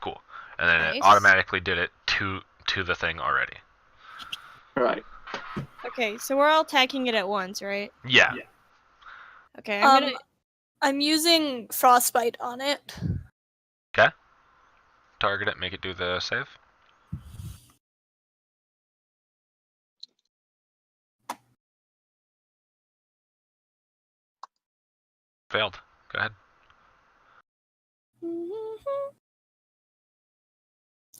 Cool. And then it Nice. automatically did it to the thing already. Right. Okay, so we're all attacking it at once, right? Yeah. Okay, I'm gonna. I'm using frostbite on it. Okay. Target it, make it do the save. Failed. Go ahead.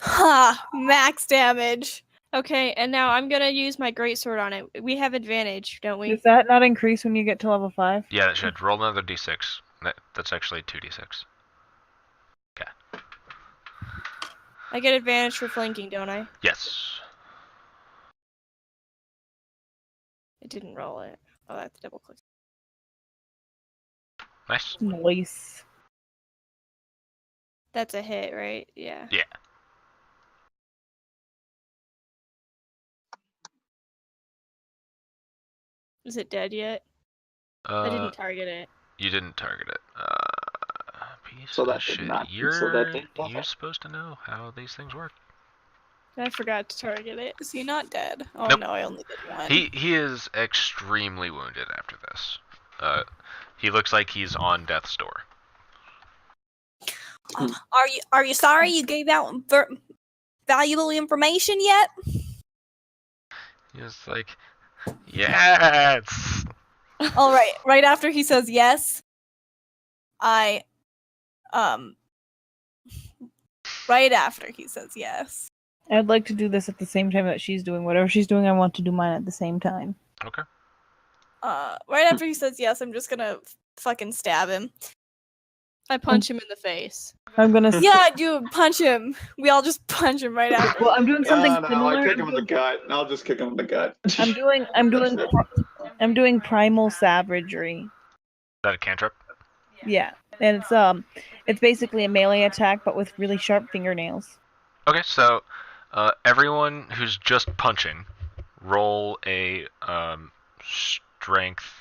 Ha! Max damage. Okay, and now I'm gonna use my greatsword on it. We have advantage, don't we? Does that not increase when you get to level 5? Yeah, that should. Roll another d6. That's actually 2d6. Okay. I get advantage for flanking, don't I? Yes. It didn't roll it. Oh, that's double click. Nice. Nice. That's a hit, right? Yeah. Yeah. Is it dead yet? I didn't target it. You didn't target it. Piece So of that did shit. not. You're So that did not. you're supposed to know how these things work. I forgot to target it. Is he not dead? Oh Nope. no, I only did one. He is extremely wounded after this. He looks like he's on death's door. Are you sorry you gave out valuable information yet? He's like, yes. All right. Right after he says yes, right after he says yes. I'd like to do this at the same time that she's doing whatever she's doing. I want to do mine at the same time. Okay. Right after he says yes, I'm just gonna fucking stab him. I punch him in the face. I'm gonna. Yeah, dude, punch him. We all just punch him right after. Well, I'm doing something No, I similar. kick him in the gut. I'll just kick him in the gut. I'm doing primal savagery. Is that a cantrip? Yeah, and it's basically a melee attack, but with really sharp fingernails. Okay, so everyone who's just punching, roll a strength.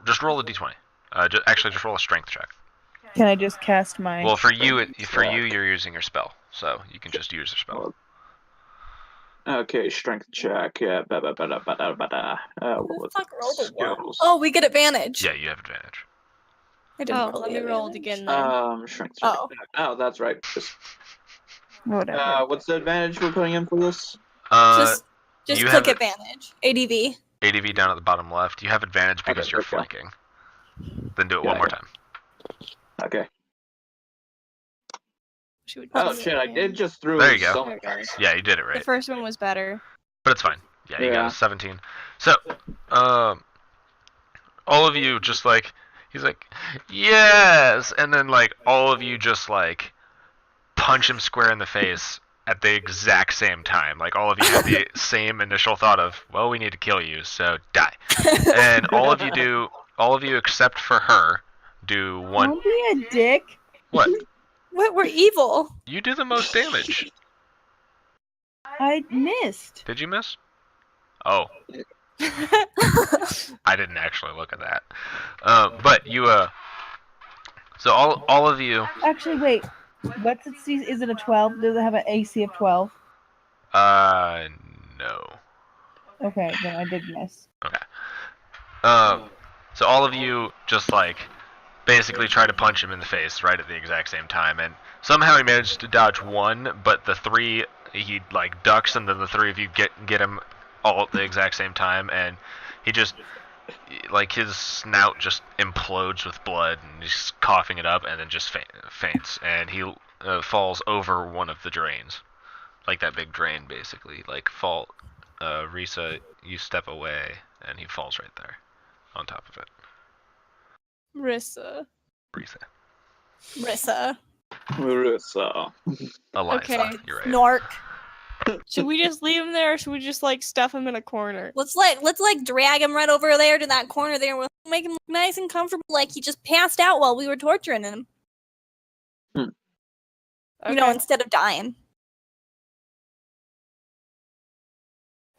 Just roll a d20. Just roll a strength check. Can I just cast my? Well, for you, you're using your spell, so you can just use your spell. Okay, strength check. Yeah. Who What the was fuck rolled a one? skills? Oh, we get advantage. Yeah, you have advantage. I didn't Oh, roll let the me roll it advantage. again then. Strength check. Oh. Oh, that's right. Whatever. What's the advantage we're putting in for this? Just you click have advantage. ADV. ADV down at the bottom left. You have advantage because Okay, you're okay. flanking. Then do it Yeah, one more yeah. time. Okay. She would Oh do it shit! I again. did just threw There you go. so There it goes. Yeah, you did it The right. first one was better. But it's fine. Yeah, you got Yeah. a 17. So, all of you just like, he's like, yes! And then like, all of you just like, punch him square in the face at the exact same time. Like, all of you have the same initial thought of, well, we need to kill you, so die. And all of you except for her, do one. Don't be a dick. What? What? We're evil. You do the most damage. I missed. Did you miss? Oh. I didn't actually look at that. But you, so all of you, Actually, wait. What's it? Is it a 12? Does it have an AC of 12? no. Okay, then I did miss. Okay. So all of you just like basically try to punch him in the face right at the exact same time, and somehow he managed to dodge one, but the three he like ducks, and then the three of you get him all at the exact same time, and he just like his snout just implodes with blood, and he's coughing it up, and then just faints, and he falls over one of the drains, like that big drain basically. Like Risa, you step away, and he falls right there, on top of it. Rissa. Risa. Rissa. Marissa. Eliza, Okay. you're right. Nork. Should we just leave him there, or should we just like stuff him in a corner? Let's drag him right over there to that corner there. We'll make him look nice and comfortable, like he just passed out while we were torturing him. Okay. You know, instead of dying.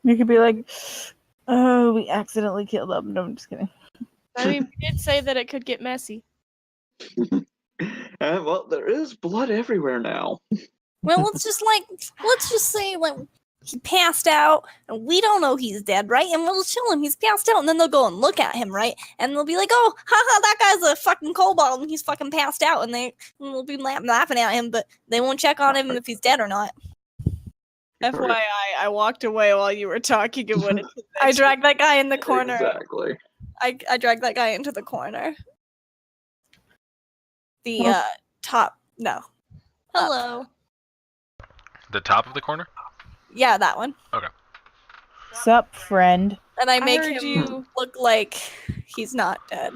You could be like, oh, we accidentally killed him. No, I'm just kidding. I mean, we did say that it could get messy. Well, there is blood everywhere now. Well, let's just say he passed out and we don't know he's dead, right? And we'll chill him. He's passed out, and then they'll go and look at him, right? And they'll be like, "Oh, haha, that guy's a fucking kobold, and he's fucking passed out." And we'll be laughing at him, but they won't check on him if he's dead or not. FYI, I walked away while you were talking and went into the I dragged that guy in the corner. Exactly. I dragged that guy into the corner. The top. No. Hello. The top of the corner? Yeah, that one. Sup, friend? And I make heard him you. look like he's not dead.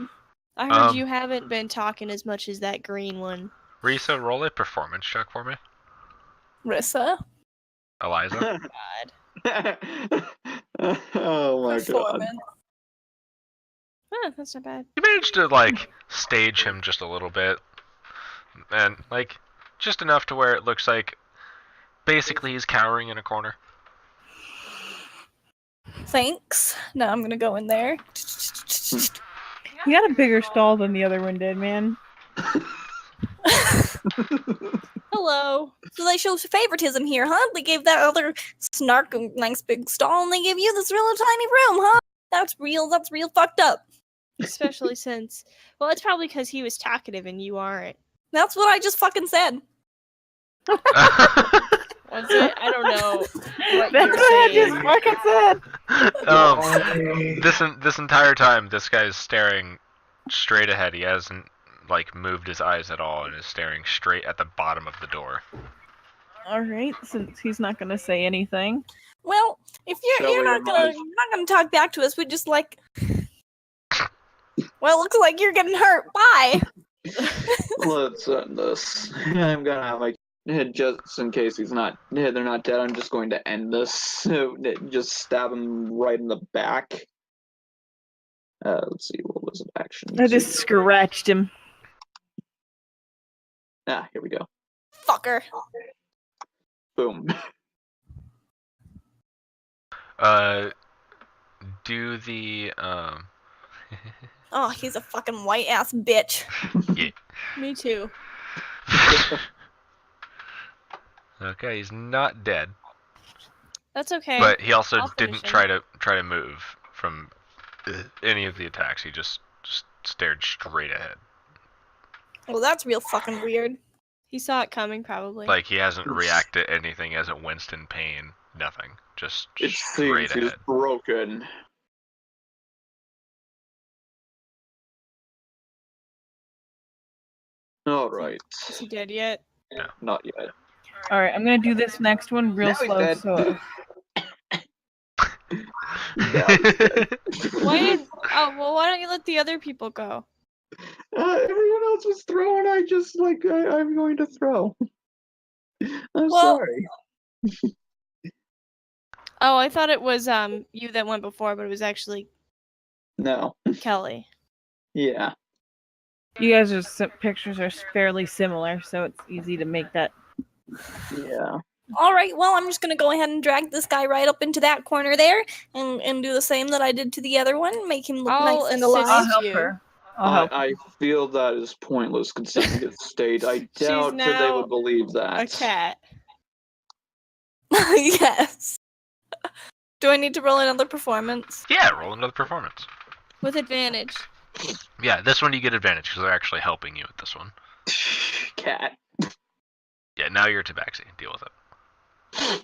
I heard you haven't been talking as much as that green one. Risa, roll a performance check for me. Rissa. Eliza? God. Oh my god. Performance. Huh, that's not bad. You managed to, like, stage him just a little bit. And, like, just enough to where it looks like basically he's cowering in a corner. Thanks. Now I'm gonna go in there. He had a bigger stall than the other one did, man. Hello. So they show favoritism here, huh? They gave that other snark a nice big stall, and they give you this real tiny room, huh? That's real fucked up. Especially since, well, it's probably because he was talkative and you aren't. That's what I just fucking said. Was it? I don't know what That's you were what I saying. just fucking said. this entire time, this guy's staring straight ahead. He hasn't, like, moved his eyes at all and is staring straight at the bottom of the door. Alright, since he's not gonna say anything. Well, if you're not gonna talk back to us, we just like. Well, it looks like you're getting hurt. Bye. Let's end this. I'm gonna have my just in case they're not dead. I'm just going to end this. Just stab him right in the back. Let's see, what was the action? I just scratched him. Ah, here we go. Fucker. Boom. Do the Oh, he's a fucking white ass bitch. yeah. Me too. Okay, he's not dead, That's okay. but he also I'll finish didn't him. try to move from any of the attacks. He just stared straight ahead. Well, that's real fucking weird. He saw it coming, probably. Like he hasn't reacted to anything, he hasn't winced in pain, nothing. Just It straight seems he's ahead. broken. Alright. Is he dead yet? Not yet. Alright, I'm gonna do this next one real Now he's slow, dead. so Why don't you let the other people go? Everyone else was throwing. I'm going to throw. I'm Well- sorry. Oh, I thought it was you that went before, but it was actually No. Kelly. Yeah. you guys' pictures are fairly similar, so it's easy to make that. Yeah. Alright, well, I'm just gonna go ahead and drag this guy right up into that corner there and do the same that I did to the other one, make him look I'll nice and assist I'll alive. help you. her. I'll help. I feel that is pointless considering his state. I doubt that they now would believe that. A cat. Yes. Do I need to roll another performance? Yeah, roll another performance. With advantage. Yeah, this one you get advantage because they're actually helping you with this one. Cat. Yeah, now you're Tabaxi. Deal with it.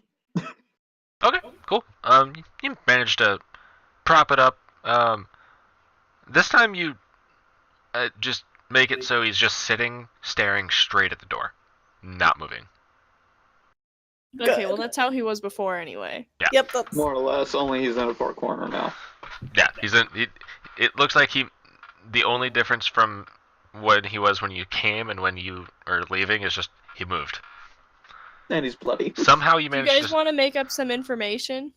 Okay, cool. You managed to prop it up. This time you just make it so he's just sitting, staring straight at the door, not moving. Okay, well that's how he was before anyway. Yep, that's More or less, only he's in a far corner now. Yeah, he's in. It looks like the only difference from when he was when you came and when you are leaving is just he moved. And he's bloody. Somehow you Do you managed guys to. want to make up some information?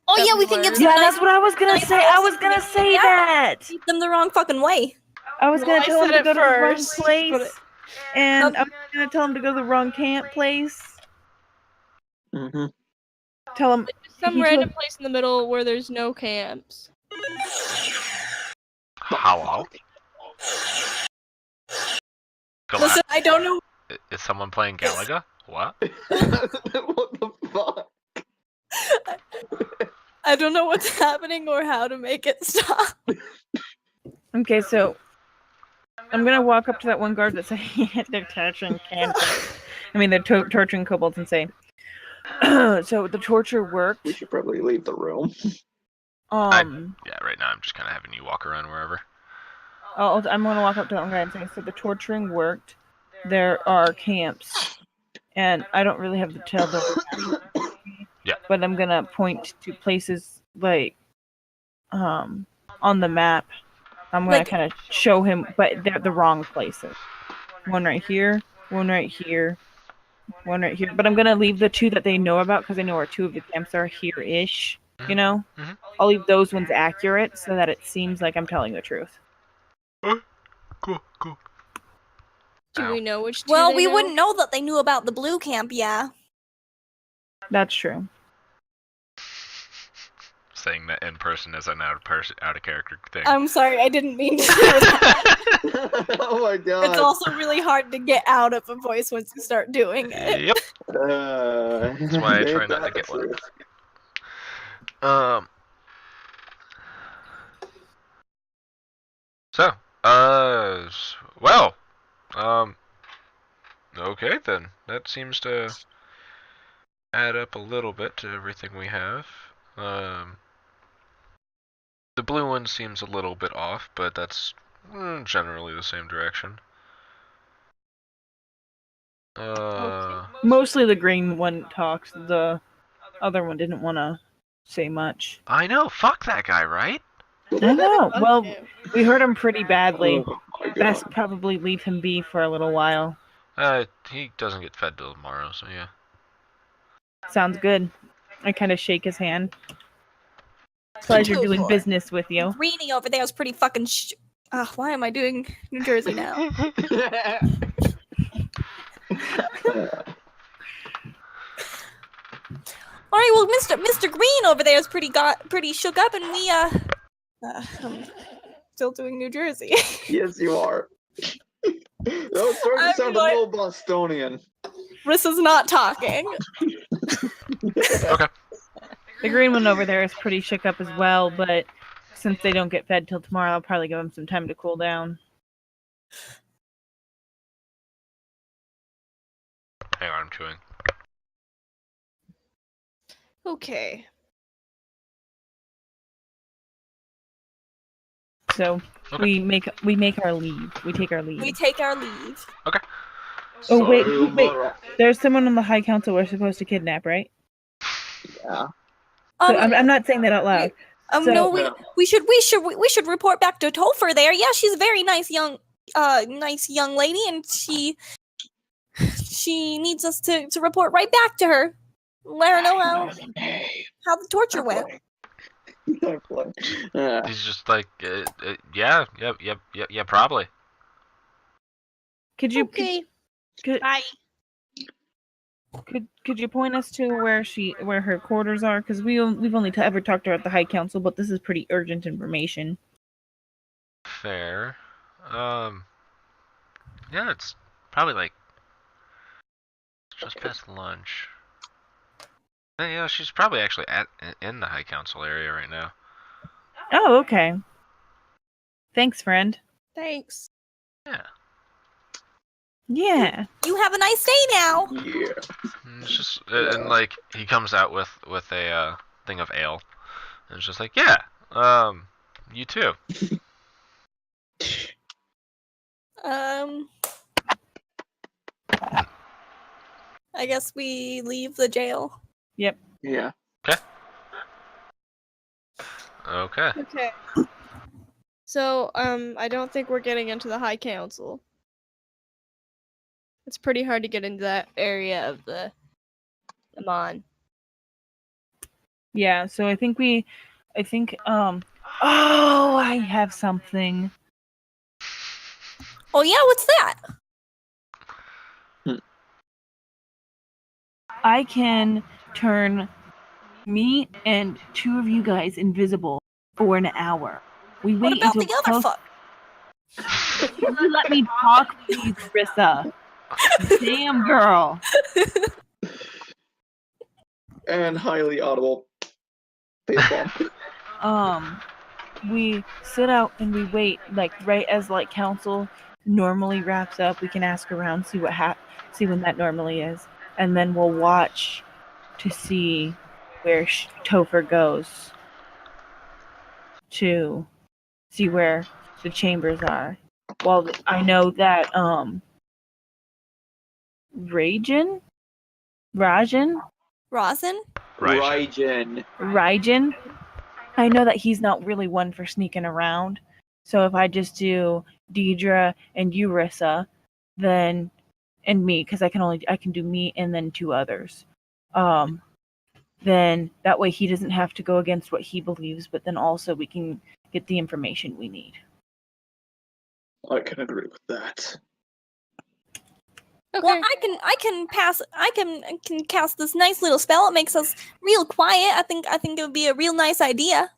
Oh yeah, we That can get word. some Yeah, nice that's what I was gonna say. I was gonna say Yeah. that. keep them the wrong fucking way. I was Well, gonna I tell him said to it go to the wrong first, but place, and I was gonna tell him to go to the wrong camp place. Mm-hmm. Tell him Some He random told- place in the middle where there's no camps. Hello. Listen, I don't know. Is someone playing Galaga? What? What the fuck? I don't know what's happening or how to make it stop. Okay, so I'm gonna walk up to that one guard that's saying they're torturing they're torturing kobolds and say, so the torture worked. We should probably leave the room. Yeah, right now I'm just kind of having you walk around wherever. I'm gonna walk up to that one guy and say, so the torturing worked. There are camps, and I don't really have the tell them. Yeah. But I'm gonna point to places like, on the map. I'm gonna Like- kind of show him, but they're the wrong places. One right here, one right here, one right here. But I'm gonna leave the two that they know about because I know where two of the camps are here-ish. You know, Mhm. I'll leave those ones accurate so that it seems like I'm telling the truth. Cool. Cool. Do Ow. we know which two Well, they we know? wouldn't know that they knew about the blue camp, yeah. That's true. Saying that in person is an out of character thing. I'm sorry, I didn't mean to do that. Oh my god. It's also really hard to get out of a voice once you start doing it. Yep. That's why I try not to get one. So, well, okay then. That seems to add up a little bit to everything we have. The blue one seems a little bit off, but that's generally the same direction. Mostly the green one talks. The other one didn't want to say much. I know, fuck that guy, right? I know. Well, Okay. we hurt him pretty badly. Oh my god. Best probably leave him be for a little while. He doesn't get fed till tomorrow, so yeah. Sounds good. I kind of shake his hand. Pleasure Go doing for it. business with you. Greenie over there is pretty fucking why am I doing New Jersey now? Alright, well, Mr. Green over there is pretty shook up, and we, I'm still doing New Jersey. Yes, you are. That was starting to sound a like- little Bostonian. Rissa's not talking. Okay. The green one over there is pretty shook up as well, but since they don't get fed till tomorrow, I'll probably give them some time to cool down. Hang on, I'm chewing. Okay. So Okay. we make our leave. We take our leave. We take our leave. Oh, wait. Sayonara. There's someone on the High Council we're supposed to kidnap, right? Yeah. So I'm not saying that out loud. so- No, Yeah. we should report back to Topher there. Yeah, she's a very nice young lady, and she needs us to report right back to her. Let her know how the torture went. Yeah. He's just like, yeah, probably. Could you Okay. could, Bye. could you point us to where her quarters are? Because we've only ever talked to her at the High Council, but this is pretty urgent information. Fair. Yeah, it's probably like just past lunch. Yeah, she's probably actually in the High Council area right now. Oh, okay. Thanks, friend. Thanks. Yeah. Yeah. You have a nice day now. Yeah. And it's just and like he comes out with a thing of ale, and it's just like, yeah, you too. I guess we leave the jail. Yep. Yeah. Okay. Okay. So, I don't think we're getting into the High Council. It's pretty hard to get into that area of the Amon. Yeah. So I think oh, I have something. Oh yeah, what's that? I can turn me and two of you guys invisible for an hour. We What wait about until the other fuck? Can you let me talk, please, Rissa? Damn, girl. And highly audible. Baseball. We sit out and we wait, like right as like council normally wraps up. We can ask around, see when that normally is, and then we'll watch to see where Topher goes to see where the chambers are. Well, I know that Rajan, Rosin? Raijin. I know that he's not really one for sneaking around. So if I just do Deidre and you, Rissa, then and me, because I can do me and then two others. Then that way he doesn't have to go against what he believes, but then also we can get the information we need. I can agree with that. Okay. Well, I can cast this nice little spell. It makes us real quiet. I think it would be a real nice idea.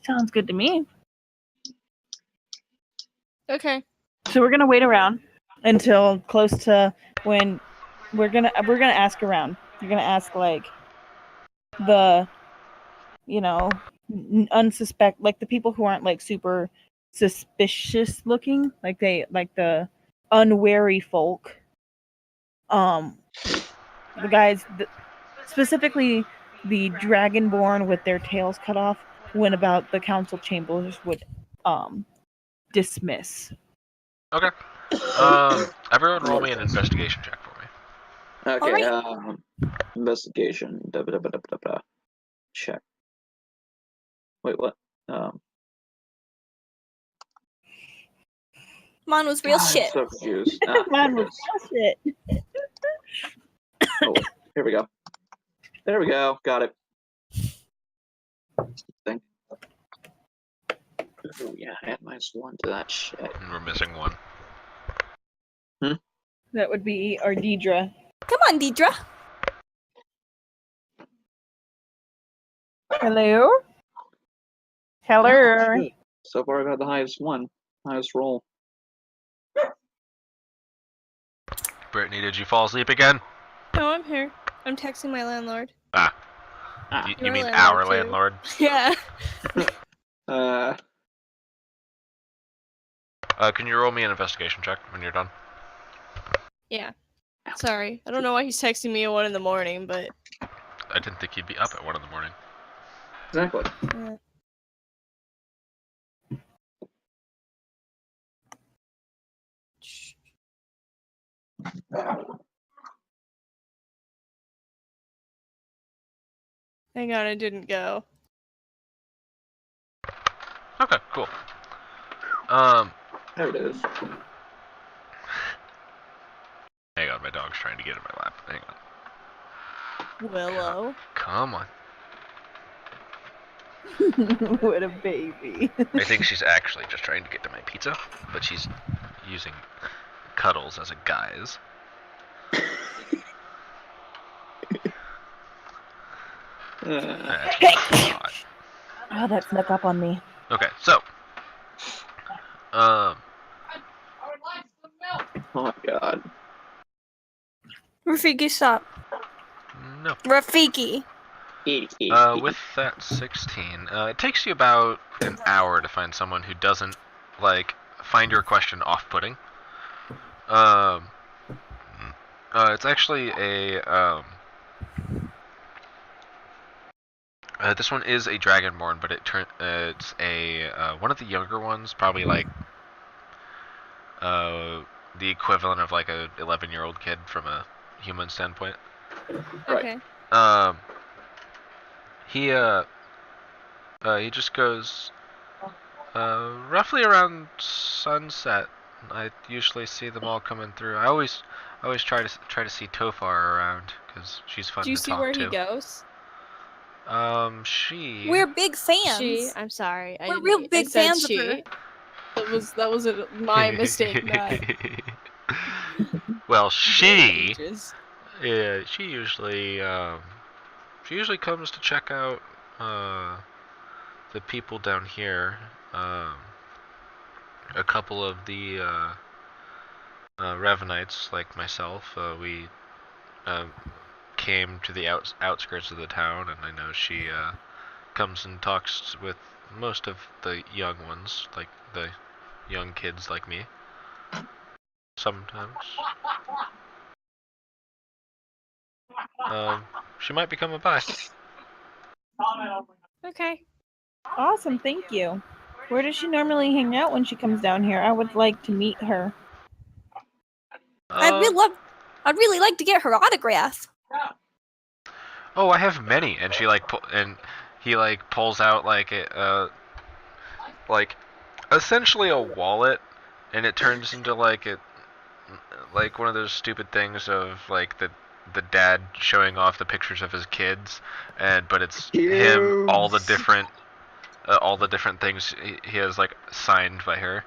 Sounds good to me. Okay. So we're gonna wait around until close to when we're gonna ask around. You're gonna ask like the unsuspect, like the people who aren't like super suspicious looking, like the unwary folk. The guys, specifically the Dragonborn with their tails cut off, when about the council chambers would dismiss. Okay. Everyone roll me an investigation check for me. Okay, Alright. Investigation. Check. Wait, what? Mine was real shit. So confused. Mine was shit. Oh, here we go. There we go. Got it. Thing. Oh yeah, add -1 to that shit. And we're missing one. That would be our Deidre. Come on, Deidre. Hello? Hello? Oh, shit. So far, I've had the highest roll. Brittany, did you fall asleep again? No, I'm here. I'm texting my landlord. Ah. Ah. You Your mean landlord, our too. landlord? Yeah. Can you roll me an investigation check when you're done? Yeah. Sorry. I don't know why he's texting me at 1 in the morning, but I didn't think you'd be up at 1 in the morning. Exactly. hang on, it didn't go. Okay, cool. There it is. Hang on, my dog's trying to get in my lap. Hang on. Willow. Come on. What a baby. I think she's actually just trying to get to my pizza, but she's using cuddles as a guise. That's hot. Oh, that snuck up on me. Okay, so Oh my god. Rafiki, stop. no. Rafiki. With that 16, it takes you about an hour to find someone who doesn't find your question off-putting. It's actually a this one is a Dragonborn, but it's a one of the younger ones, probably like the equivalent of like a 11-year-old kid from a human standpoint. Okay. He just goes roughly around sunset. I usually see them all coming through. I always try to see Tofar around because she's fun Do you to see talk where to. he goes? We're big fans. She. I'm sorry. We're real big fans of her. That was my mistake. Not. Well, she Ages. she usually comes to check out the people down here. A couple of the Revenites, like myself, we came to the outskirts of the town, and I know she comes and talks with most of the young ones, like the young kids like me. Sometimes. She might be coming by. Okay. Awesome, thank you. Where does she normally hang out when she comes down here? I would like to meet her. I'd really like to get her autograph. Oh, I have many, and she he pulls out like essentially a wallet, and it turns into like one of those stupid things of like the dad showing off the pictures of his kids, but it's him, all the different things he has like signed by her.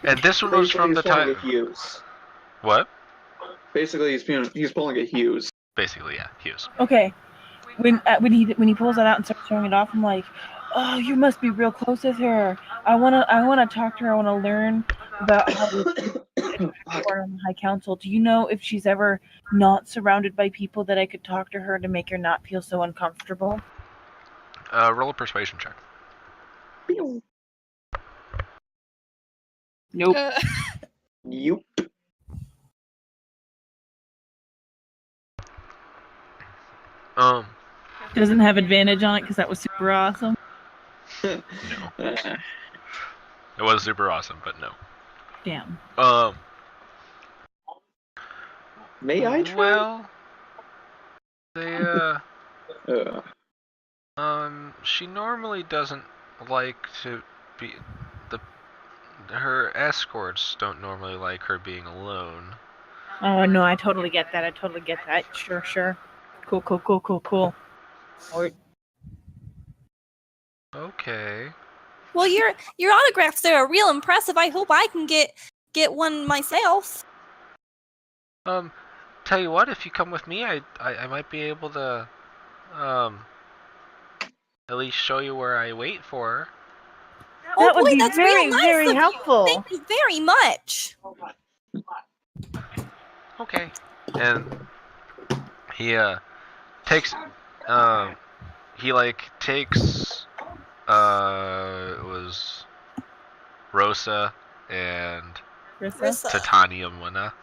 And this one was Basically, from he's the pulling time. a Hughes. What? Basically, he's pulling a Hughes. Basically, yeah, Hughes. Okay. When he pulls that out and starts showing it off, I'm like, oh, you must be real close with her. I wanna talk to her. I wanna learn about how to support on the High Council. Do you know if she's ever not surrounded by people that I could talk to her to make her not feel so uncomfortable? Roll a persuasion check. Nope. Yup. Doesn't have advantage on it because that was super awesome. No. It was super awesome, but no. Damn. May I try? Well, they, she normally doesn't like to be, her escorts don't normally like her being alone. Oh no, I totally get that. Sure. Cool. Or Okay. Well, your autographs there are real impressive. I hope I can get one myself. Tell you what, if you come with me, I might be able to, at least show you where I wait for her. that Oh would boy, be that's very, real nice very of you. helpful. Thank you very much. Okay. And he, takes, takes, it was Rosa and Rissa. Titanium Winna,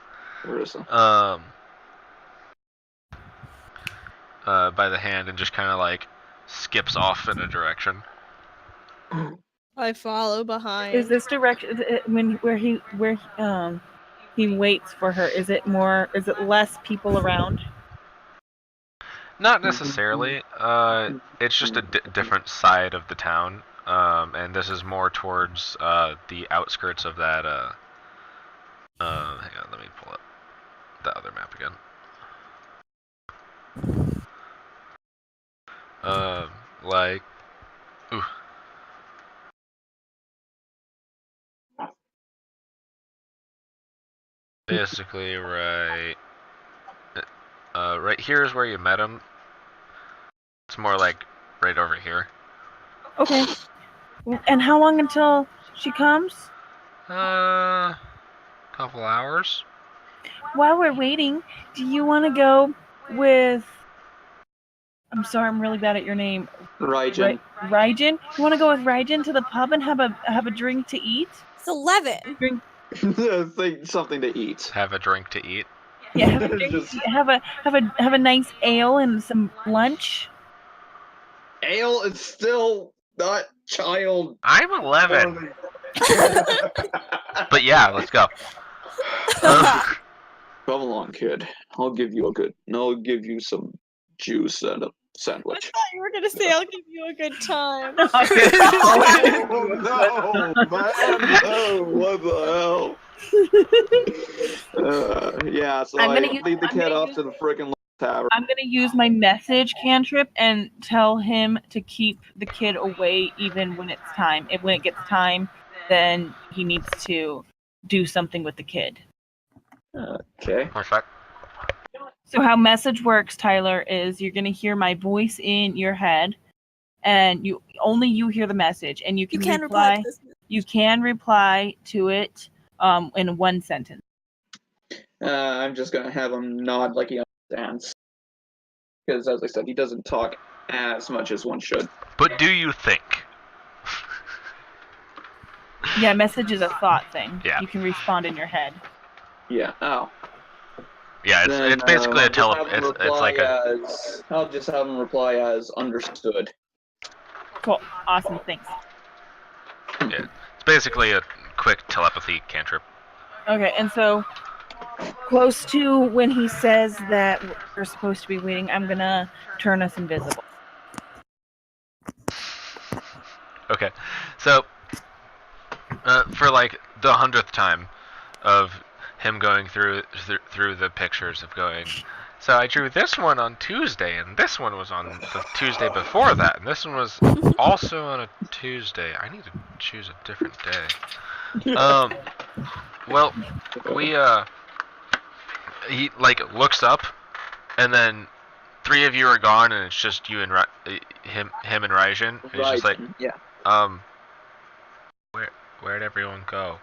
Marissa. by the hand and just kind of like skips off in a direction. I follow behind. Is this direction where he waits for her? Is it less people around? Not necessarily. It's just a different side of the town. And this is more towards the outskirts of that. Hang on, let me pull up the other map again. Ooh. Basically, right here is where you met him. It's more like right over here. Okay. And how long until she comes? Couple hours. While we're waiting, do you want to go with? I'm sorry, I'm really bad at your name. Raijin. Raijin? You want to go with Raijin to the pub and have a drink to eat? It's 11. Drink. Something to eat. Have a drink to eat. Yeah, have a drink. Have a nice ale and some lunch. Ale is still not child. I'm 11. But yeah, let's go. Come along, kid. I'll give you some juice and a I sandwich. thought you were gonna say I'll give you a good time. Oh no, man! No, what the hell? Yeah, so I lead the kid off to the freaking tavern. I'm gonna use my message cantrip and tell him to keep the kid away even when it's time. When it gets time, then he needs to do something with the kid. Okay. Perfect. So how message works, Tyler, is you're gonna hear my voice in your head, and you hear the message, and you can reply. to this. You can reply to it in one sentence. I'm just gonna have him nod like he understands. Because, as I said, he doesn't talk as much as one should. But do you think? Yeah, message is a thought thing. Yeah. You can respond in your head. Yeah. Oh. Yeah, it's basically a tele. It's like a. I'll just have him reply as understood. Cool. Awesome. Thanks. Yeah, it's basically a quick telepathy cantrip. Okay, and so close to when he says that we're supposed to be waiting, I'm gonna turn us invisible. Okay, so for like the 100th time of him going through the pictures of going. So I drew this one on Tuesday, and this one was on the Tuesday before that, and this one was also on a Tuesday. I need to choose a different day. Well, he like looks up, and then 3 of you are gone, and it's just you and him and Raijin. And he's just like, yeah. Where'd everyone go?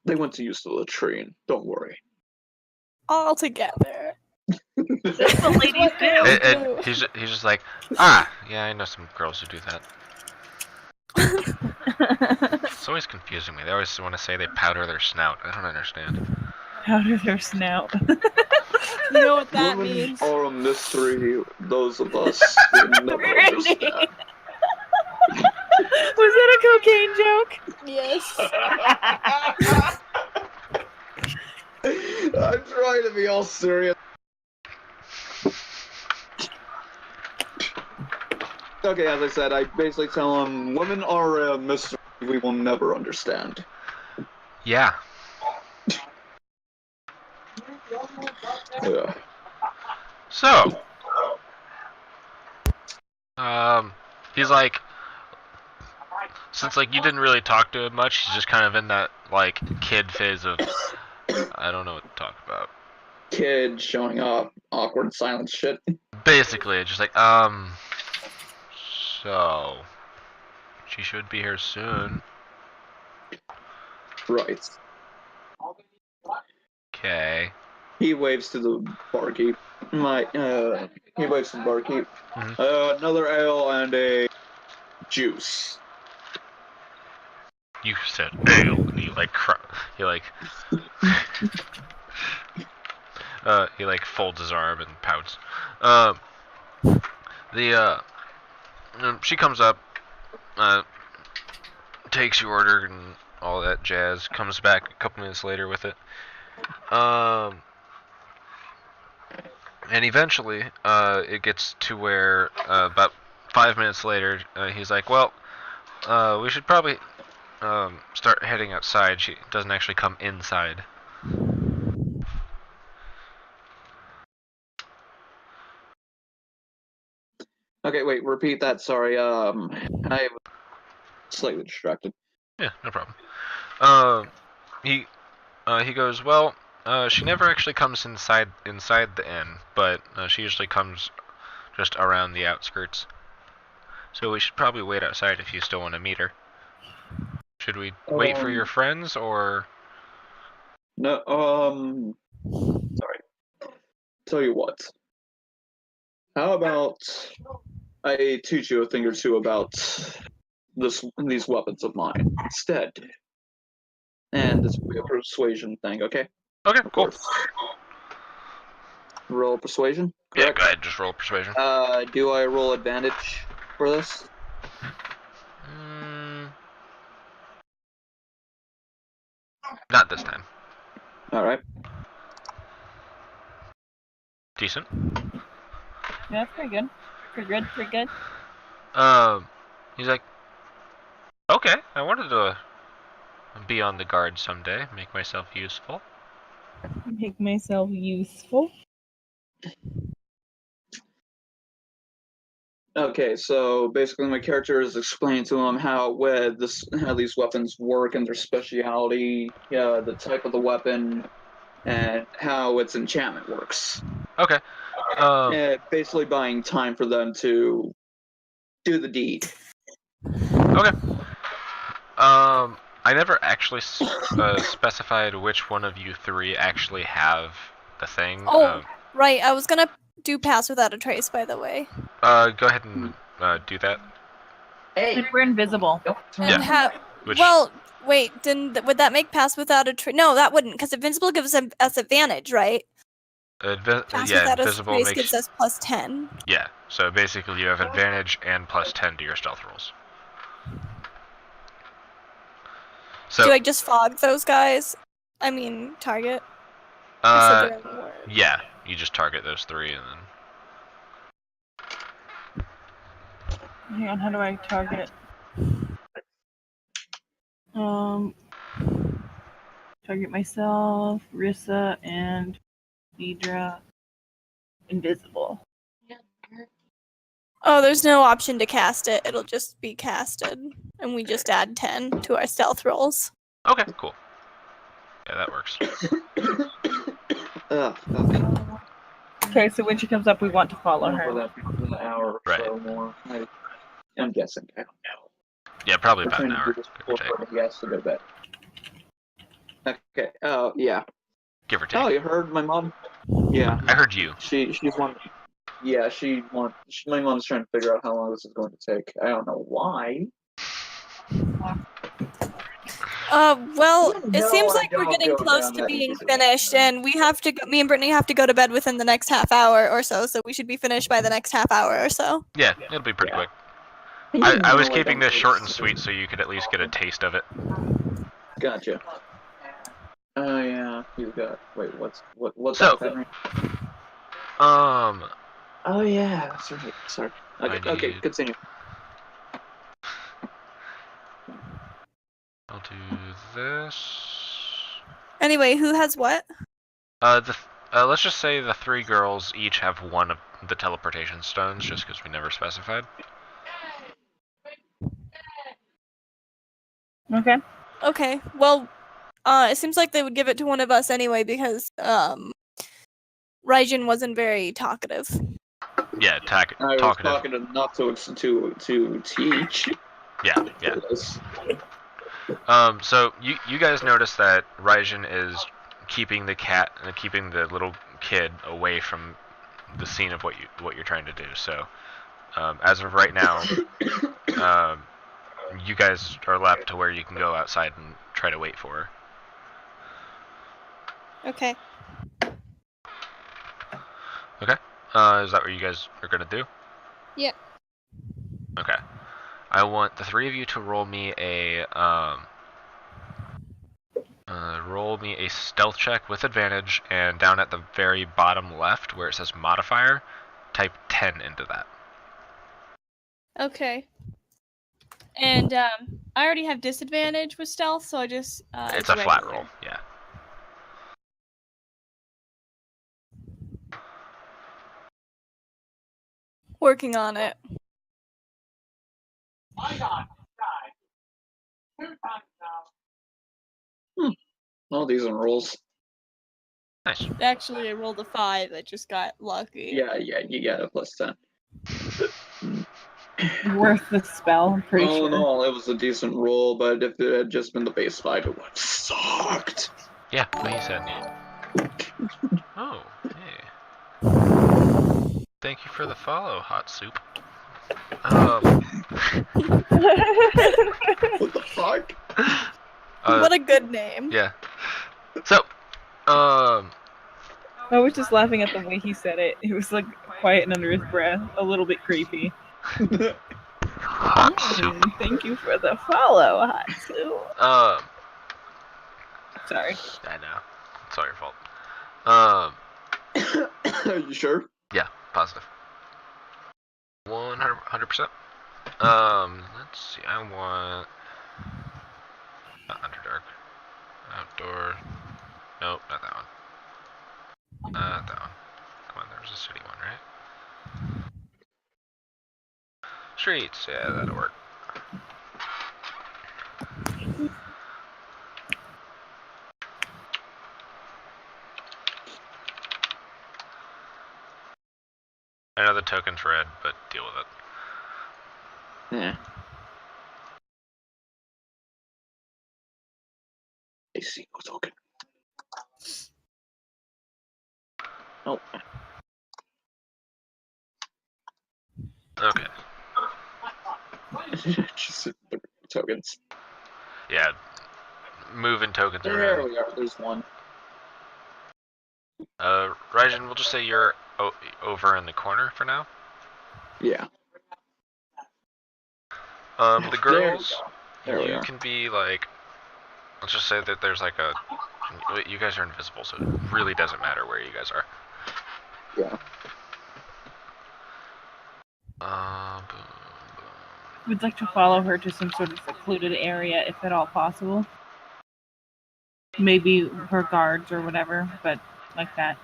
They went to use the latrine. Don't worry. All together. That's what ladies do. And he's just like, yeah, I know some girls who do that. It's always confusing me. They always want to say they powder their snout. I don't understand. Powder their snout. You know what that Women means? are a mystery. Those of us will never Randy. understand. Was that a cocaine joke? Yes. I'm trying to be all serious. Okay, as I said, I basically tell him women are a mystery we will never understand. Yeah. Yeah. So, he's like, since like you didn't really talk to him much, he's just kind of in that like kid phase of, I don't know what to talk about. Kid showing up, awkward silent shit. Basically, it's just like, so, she should be here soon. Right. Okay. He waves to the barkeep. He waves to the barkeep. Mhm. Another ale and a juice. You said ale, and he like, he like folds his arm and pouts. She comes up, takes your order and all that jazz, comes back a couple minutes later with it. And eventually, it gets to where, about 5 minutes later, he's like, well, we should probably, start heading outside. She doesn't actually come inside. Okay, wait, repeat that, sorry, I was slightly distracted. Yeah, no problem. He goes, well, she never actually comes inside the inn, but she usually comes just around the outskirts. So we should probably wait outside if you still want to meet her. Should we wait for your friends, or? No, sorry. Tell you what. How about I teach you a thing or two about these weapons of mine instead? And this will be a persuasion thing, okay? Okay, Of cool. course. Roll persuasion? Yeah, Correct? go ahead, just roll persuasion. Do I roll advantage for this? Not this time. Alright. Decent. Yeah, that's pretty good. Pretty good, pretty good. He's like, okay, I wanted to be on the guard someday, make myself useful. Make myself useful. Okay, so basically my character is explaining to him how these weapons work and their speciality, the type of the weapon, and how its enchantment works. Okay. Basically buying time for them to do the deed. Okay. I never actually specified which one of you 3 actually have the thing. Oh, right. I was gonna do pass without a trace, by the way. Go ahead and do that. Hey, we're invisible. And Yeah. Which, well, wait. Would that make pass without a trace? No, that wouldn't, because invincible gives us advantage, right? Pass without a invisible trace makes. gives us +10. Yeah. So basically, you have advantage and +10 to your stealth rolls. So. Do I just fog those guys? I mean, target. I said the wrong word. Yeah. You just target those 3 and then. Hang on, how do I target? Target myself, Rissa, and Deidre. Invisible. Oh, there's no option to cast it. It'll just be casted. And we just add 10 to our stealth rolls. Okay, cool. Yeah, that works. Fuck. Okay, so when she comes up, we want to follow For her. that an hour or Right. so more. I'm guessing. I don't know. Yeah, probably I'm about trying an to hour, do this give or before take. he has to go to bed. Okay. Oh, yeah. Give or take. Oh, you heard my mom? Yeah. I heard you. She's one. Yeah, my mom's trying to figure out how long this is going to take. I don't know why. Well, it No, seems I like we're don't getting go close down to that being easy. finished, and we have to. Me and Brittany have to go to bed within the next half hour or so. So we should be finished by the next half hour or so. Yeah, it'll be pretty Yeah. quick. I was No, keeping don't this short and think sweet so you could at least get a taste of it. Gotcha. Oh yeah, he's got. Wait, what's So- that, Henry? Oh yeah, that's right. Sorry. Okay, need- continue. I'll do this. Anyway, who has what? Let's just say the 3 girls each have one of the teleportation stones, just because we never specified. Okay. Okay. Well, it seems like they would give it to one of us anyway because Raijin wasn't very talkative. Yeah, I was talkative. talking enough to teach. Yeah. So you guys notice that Raijin is keeping the little kid away from the scene of what you're trying to do. So, as of right now, you guys are left to where you can go outside and try to wait for her. Okay. Okay. Is that what you guys are gonna do? Yeah. Okay. I want the 3 of you to roll me a stealth check with advantage, and down at the very bottom left where it says modifier, type 10 into that. Okay. And I already have disadvantage with stealth, so I just It's a flat regular. roll. Yeah. Working on it. All these are rolls. Nice. Actually, I rolled a 5. I just got lucky. Yeah, you got a +10. Worth the spell, I'm pretty Oh sure. no, it was a decent roll, but if it had just been the base 5, it would have sucked. Yeah, what he said. Oh, hey. Thank you for the follow, Hot Soup. What the fuck? What a good name. Yeah. So, I was just laughing at the way he said it. It was like quiet and under his breath, a little bit creepy. Hot Soup. Thank you for the follow, Hot Soup. Sorry. I know. It's all your fault. Are you sure? Yeah, positive. 100%. Let's see. I want Underdark, outdoor. Nope, not that one. Not that one. Come on, there was a city one, right? Streets. Yeah, that'll work. I know the token's red, but deal with it. Yeah. I see no token. Oh. Okay. Just the tokens. Yeah. Moving tokens There around. we are. There's one. Raijin, we'll just say you're over in the corner for now. Yeah. The girls, There we you are. can be like, let's just say that there's like you guys are invisible, so it really doesn't matter where you guys are. Yeah. Boom. We'd like to follow her to some sort of secluded area, if at all possible. Maybe her guards or whatever, but like that.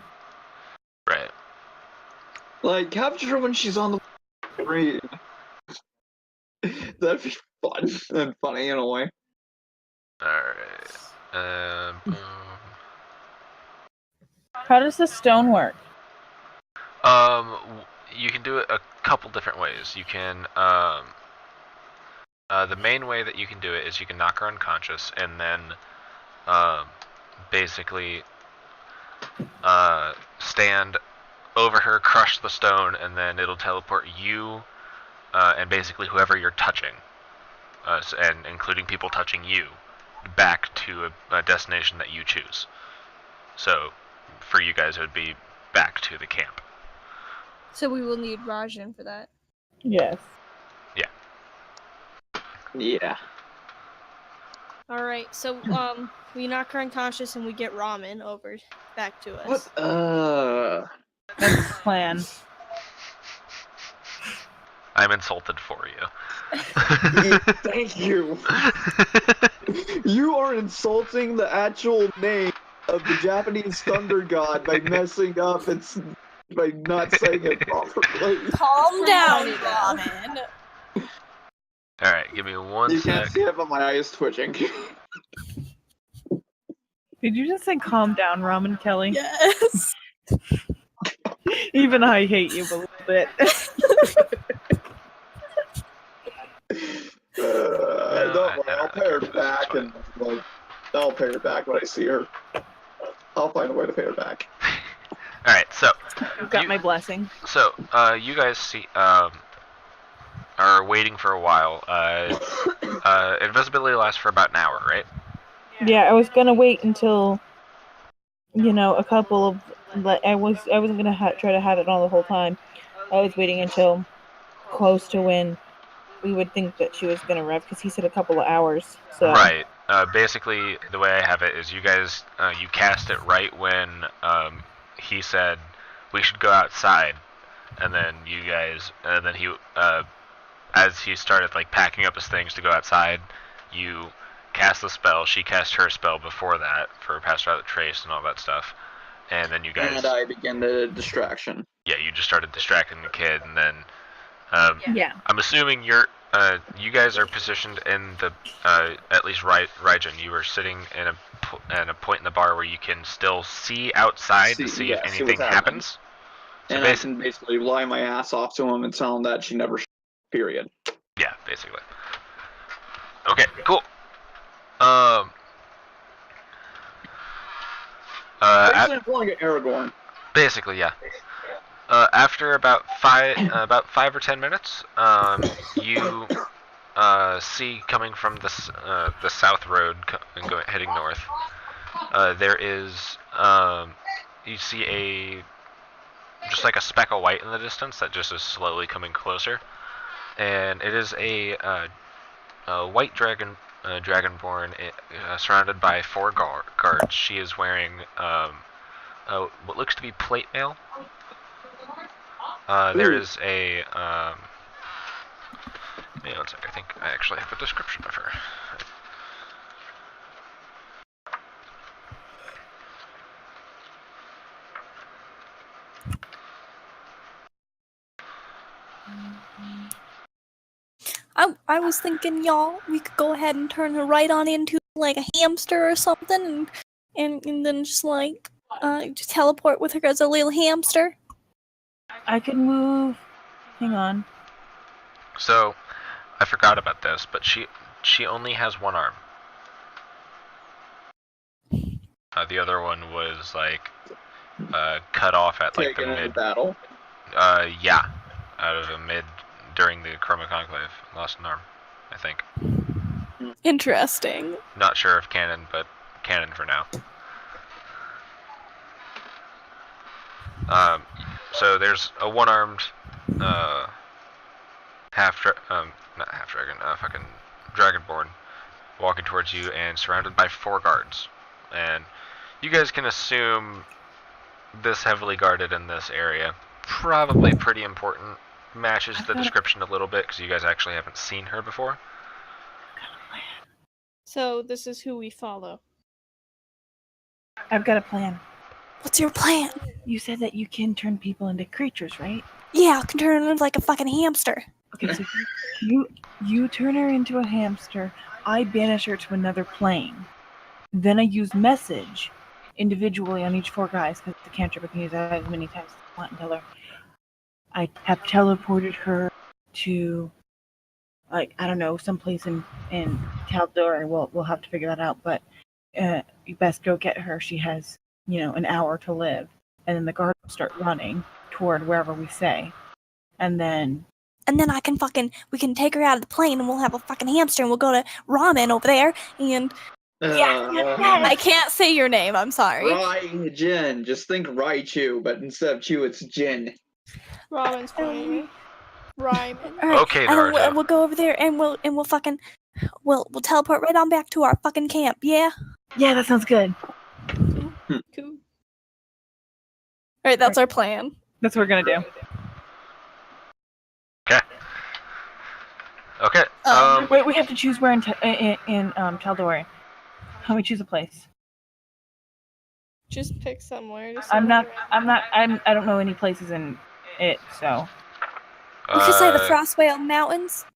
Right. Like, capture her when she's on the... Green. That'd be fun and funny in a way. Alright. Boom. How does the stone work? You can do it a couple different ways. You can, the main way that you can do it is you can knock her unconscious and then, basically, stand over her, crush the stone, and then it'll teleport you, and basically whoever you're touching, and including people touching you, back to a destination that you choose. So, for you guys, it would be back to the camp. So we will need Rajan for that. Yes. Yeah. All right. So we knock her unconscious and we get ramen over back to us. What? That's the plan. I'm insulted for you. Thank you. You are insulting the actual name of the Japanese thunder god by messing up and by not saying it properly. Calm down, Funny, though. Ramen. Alright, give me one You sec. can't see it, but my eye is twitching. Did you just say calm down, Ramen Kelly? Yes. Even I hate you a little bit. Don't worry, I'll pay her This is back, fine. and like, I'll pay her back when I see her. I'll find a way to pay her back. Alright, so, You've got You- my blessing. so, you guys see, are waiting for a while. Invisibility lasts for about an hour, right? Yeah, I was gonna wait until, a couple of. I wasn't gonna try to have it on the whole time. I was waiting until close to when we would think that she was gonna rev, because he said a couple of hours. So. Right. Basically, the way I have it is you guys, you cast it right when he said we should go outside, and then you guys, and then he, as he started like packing up his things to go outside, you cast the spell. She cast her spell before that for Pass Without Trace and all that stuff, and then you guys, And I begin the distraction. yeah, you just started distracting the kid, and then Yeah. I'm assuming you guys are positioned in the, at least Raijin, you were sitting in a point in the bar where you can still see outside to see if yeah, see anything what's happening. happens. So And I can basically lie my ass off to him and tell him that she never period. Yeah, basically. Okay, cool. Basically, I'm pulling an Aragorn. Basically, yeah. After about 5 or 10 minutes, you see coming from the south road heading north. There is you see just like a speck of white in the distance that just is slowly coming closer, and it is a white dragonborn surrounded by 4 guards. She is wearing what looks to be plate mail. There is a wait one sec, I think I actually have a description of her. I was thinking, y'all, we could go ahead and turn her right on into like a hamster or something, and then just like just teleport with her as a little hamster. I can move. Hang on. So, I forgot about this, but she only has one arm. The other one was like cut off at like the Taken in mid. battle. Yeah, out of a mid during the Chroma Conclave. Lost an arm, I think. Interesting. Not sure if canon, but canon for now. So there's a one-armed not half dragon, fucking dragonborn walking towards you and surrounded by 4 guards. And you guys can assume this heavily guarded in this area. Probably pretty important. Matches the description a little bit because you guys actually haven't seen her before. So this is who we follow. I've got a plan. What's your plan? You said that you can turn people into creatures, right? Yeah, I can turn her into like a fucking hamster. Okay, so you turn her into a hamster. I banish her to another plane. Then I use message individually on each 4 guys because the cantrip I can use that as many times as I want until her. I have teleported her to, like, I don't know, someplace in Taldor, and we'll have to figure that out. But you best go get her. She has, an hour to live, and then the guards will start running toward wherever we say, and then I can we can take her out of the plane and we'll have a fucking hamster and we'll go to ramen over there and I can't say your name, I'm sorry. Jin. Just think Raichu, but instead of Chu, it's Jin. Ramen's fine. Ryman. All right, Okay, and then Naruto. we'll go over there and we'll teleport right on back to our fucking camp, yeah? yeah, that sounds good. Cool. Alright, that's our plan. That's what we're gonna do. Okay. Wait, we have to choose where in Taldor. How we choose a place? Just pick somewhere. Just I don't know any places in it, so. We should say the Frostwale Mountains.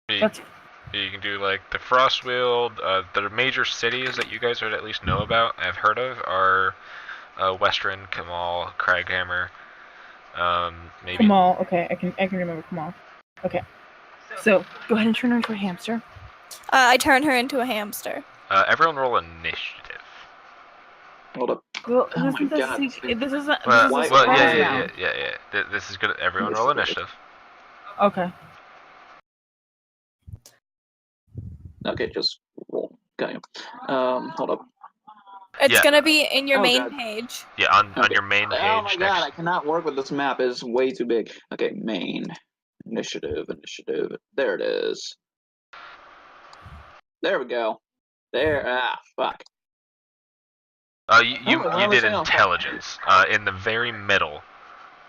That's You can do like the Frostweald. The major cities that you guys would at least know about, I've heard of, are Western, Kamal, Craghammer. Maybe. Kamal. Okay, I can remember Kamal. Okay, so go ahead and turn her into a hamster. I turn her into a hamster. Everyone roll initiative. Hold up. Well, Oh my God. this isn't. This is a Well, surprise round. yeah. This is good. Everyone roll initiative. Okay. Okay, just roll. Got you. Hold up. It's Yeah. gonna be in your Oh, main God. page. Yeah, on Okay. your main page. Oh my God, I next. cannot work with this map. It's way too big. Okay, main. Initiative. There it is. There we go. There. Fuck. You why you was did I on intelligence. In the very middle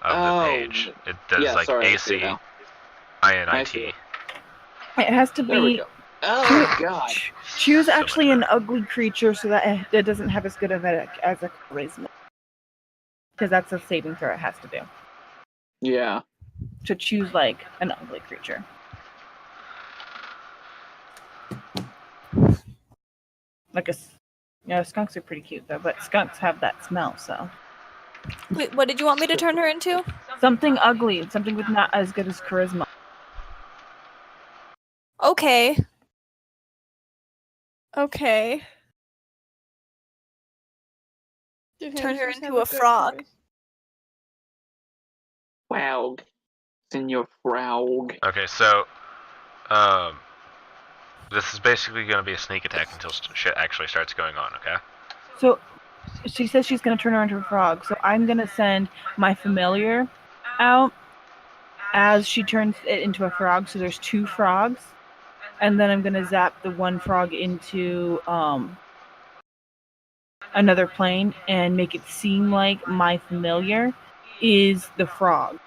of the page, it does yeah, like sorry, I see it AC, now. I see INIT. it. It has to There we be. go. Oh God. Choose So actually much an ugly creature so that it doesn't have as good of as a charisma. Because that's a saving throw it has to do. Yeah. To choose like an ugly creature. Like skunks are pretty cute though, but skunks have that smell, so. Wait, what did you want me to turn her into? Something ugly, something with not as good as charisma. Okay. Okay. Turn her into a frog. Frog. Senor Frog. Okay, so this is basically going to be a sneak attack until shit actually starts going on. Okay. So she says she's going to turn her into a frog, so I'm going to send my familiar out as she turns it into a frog, so there's 2 frogs, and then I'm going to zap the one frog into another plane and make it seem like my familiar is the frog.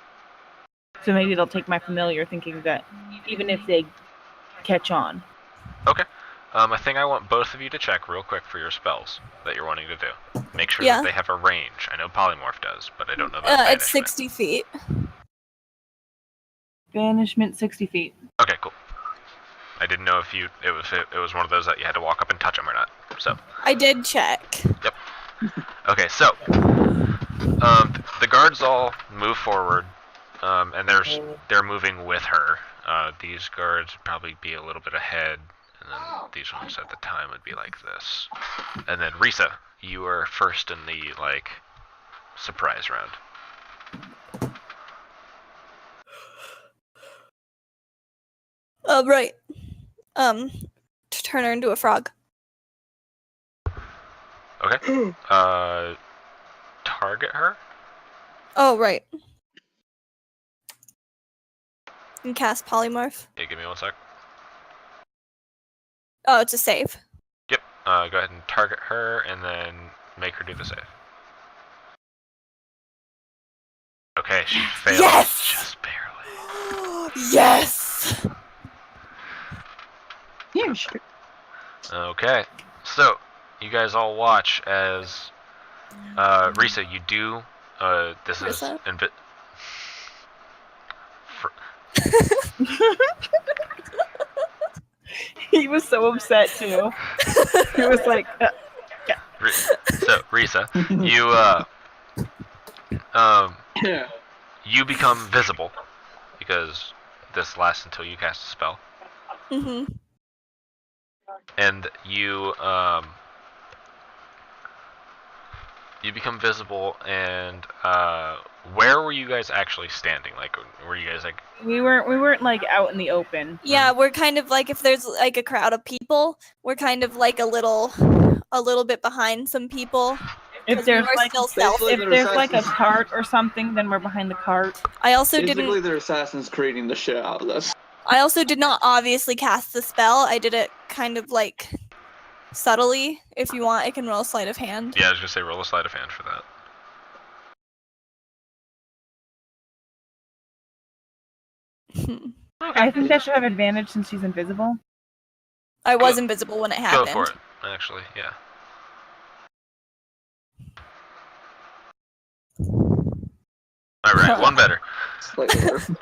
So maybe they'll take my familiar thinking that even if they catch on. Okay. I think I want both of you to check real quick for your spells that you're wanting to do. Make sure Yeah. that they have a range. I know Polymorph does, but I don't know about It's Banishment. 60 feet. Banishment 60 feet. Okay, cool. I didn't know if it was one of those that you had to walk up and touch them or not. So. I did check. Yep. Okay, so the guards all move forward, and they're moving with her. These guards would probably be a little bit ahead, and then these ones at the time would be like this. And then Risa, you are first in the surprise round. Right. To turn her into a frog. Okay. Target her. Oh, right. And cast polymorph. Yeah, give me 1 sec. Oh, it's a save. Yep. Go ahead and target her, and then make her do the save. Okay, she failed Yes! just barely. Yes! Yeah, sure. Okay, so you guys all watch as Risa, you do. This Risa? is He was so upset too. He was like, so Risa, you become visible because this lasts until you cast a spell, Mm-hmm. and you become visible. And where were you guys actually standing? Like, were you guys like? we weren't like out in the open. Yeah, we're kind of like, if there's like a crowd of people, we're kind of like a little bit behind some people. If 'cause we there's were like still stealth. Basically, if they're there's like a assassins. cart or something, then we're behind the cart. I also Basically, they're assassins creating the shit out of this. did not obviously cast the spell. I did it kind of like subtly. If you want, I can roll sleight of hand. Yeah, I was gonna say roll a sleight of hand for that. I think that should have advantage since she's invisible. I was invisible when it happened. Go for it. Actually, yeah. All right, one better. Slightly better.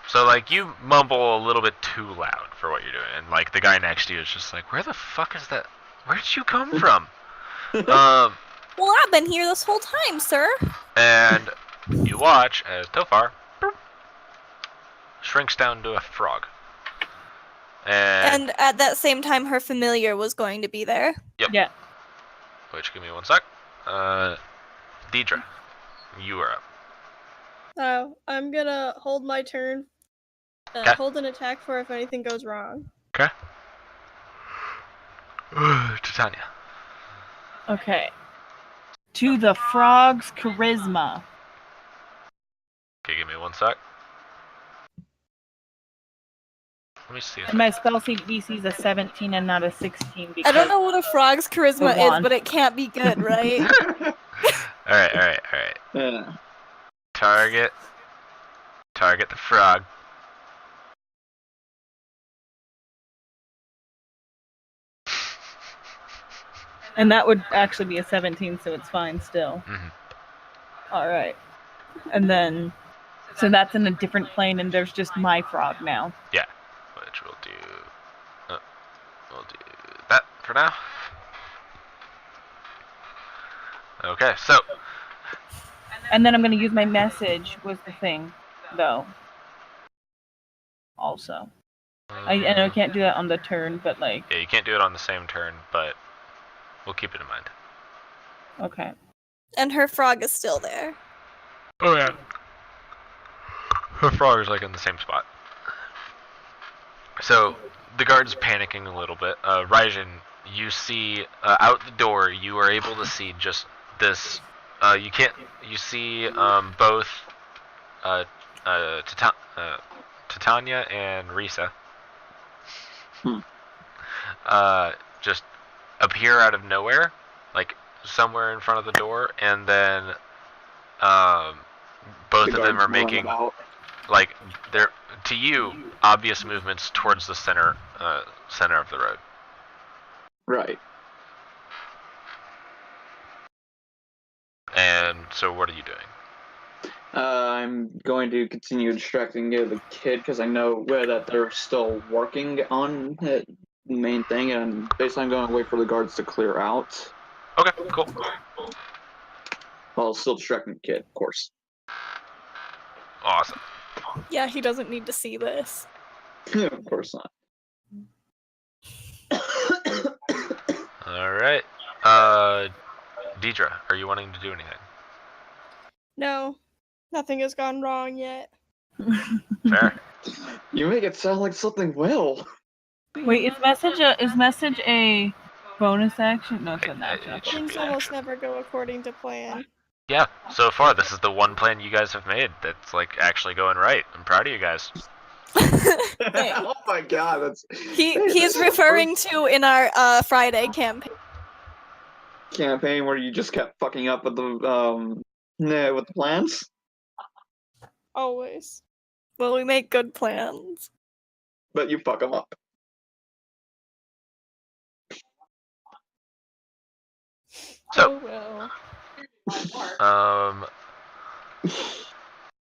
So like you mumble a little bit too loud for what you're doing, and like the guy next to you is just like, "Where the fuck is that? Where did you come from?" Well, I've been here this whole time, sir. And you watch as Tofar shrinks down to a frog. And at that same time, her familiar was going to be there. Yep. Yeah. Which, give me one sec. Deidre, you are up. Oh, I'm gonna hold my turn. Okay. Hold an attack for if anything goes wrong. Okay. Titania. Okay. To the frog's charisma. Okay, give me one sec. Let me see. If And my spell DC is a 17 and not a 16. I don't know what a frog's charisma Go on. is, but it can't be good, right? Alright. Yeah. Target the frog. And that would actually be a 17, so it's fine still. Mhm. Alright. And then, so that's in a different plane, and there's just my frog now. Yeah. Which we'll do that for now. Okay, so And then I'm going to use my message, was the thing, though. Also. I know I can't do that on the turn, but like, yeah, you can't do it on the same turn, but we'll keep it in mind. okay. And her frog is still there. Oh yeah. Her frog is like in the same spot. So the guard's panicking a little bit. Raijin, you see out the door. You are able to see just this. You can't. You see both Titania and Risa. Just appear out of nowhere, like somewhere in front of the door, and then both of them are making like they're to you obvious movements towards the center of the road. Right. And so what are you doing? I'm going to continue distracting the kid because I know that they're still working on the main thing, and basically I'm going to wait for the guards to clear out Okay, cool. while still distracting the kid, of course. Awesome. Yeah, he doesn't need to see this. Of course not. All right. Deidre, are you wanting to do anything? No, nothing has gone wrong yet. Fair. You make it sound like something will. Wait, is message a bonus action? No, it's an action. It should Things be almost action. never go according to plan. Yeah, so far this is the one plan you guys have made that's like actually going right. I'm proud of you guys. Oh my god, that's He's referring to in our Friday campaign. Where you just kept fucking up with the plans. Always. Well, we make good plans. But you fuck them up. So, Oh well.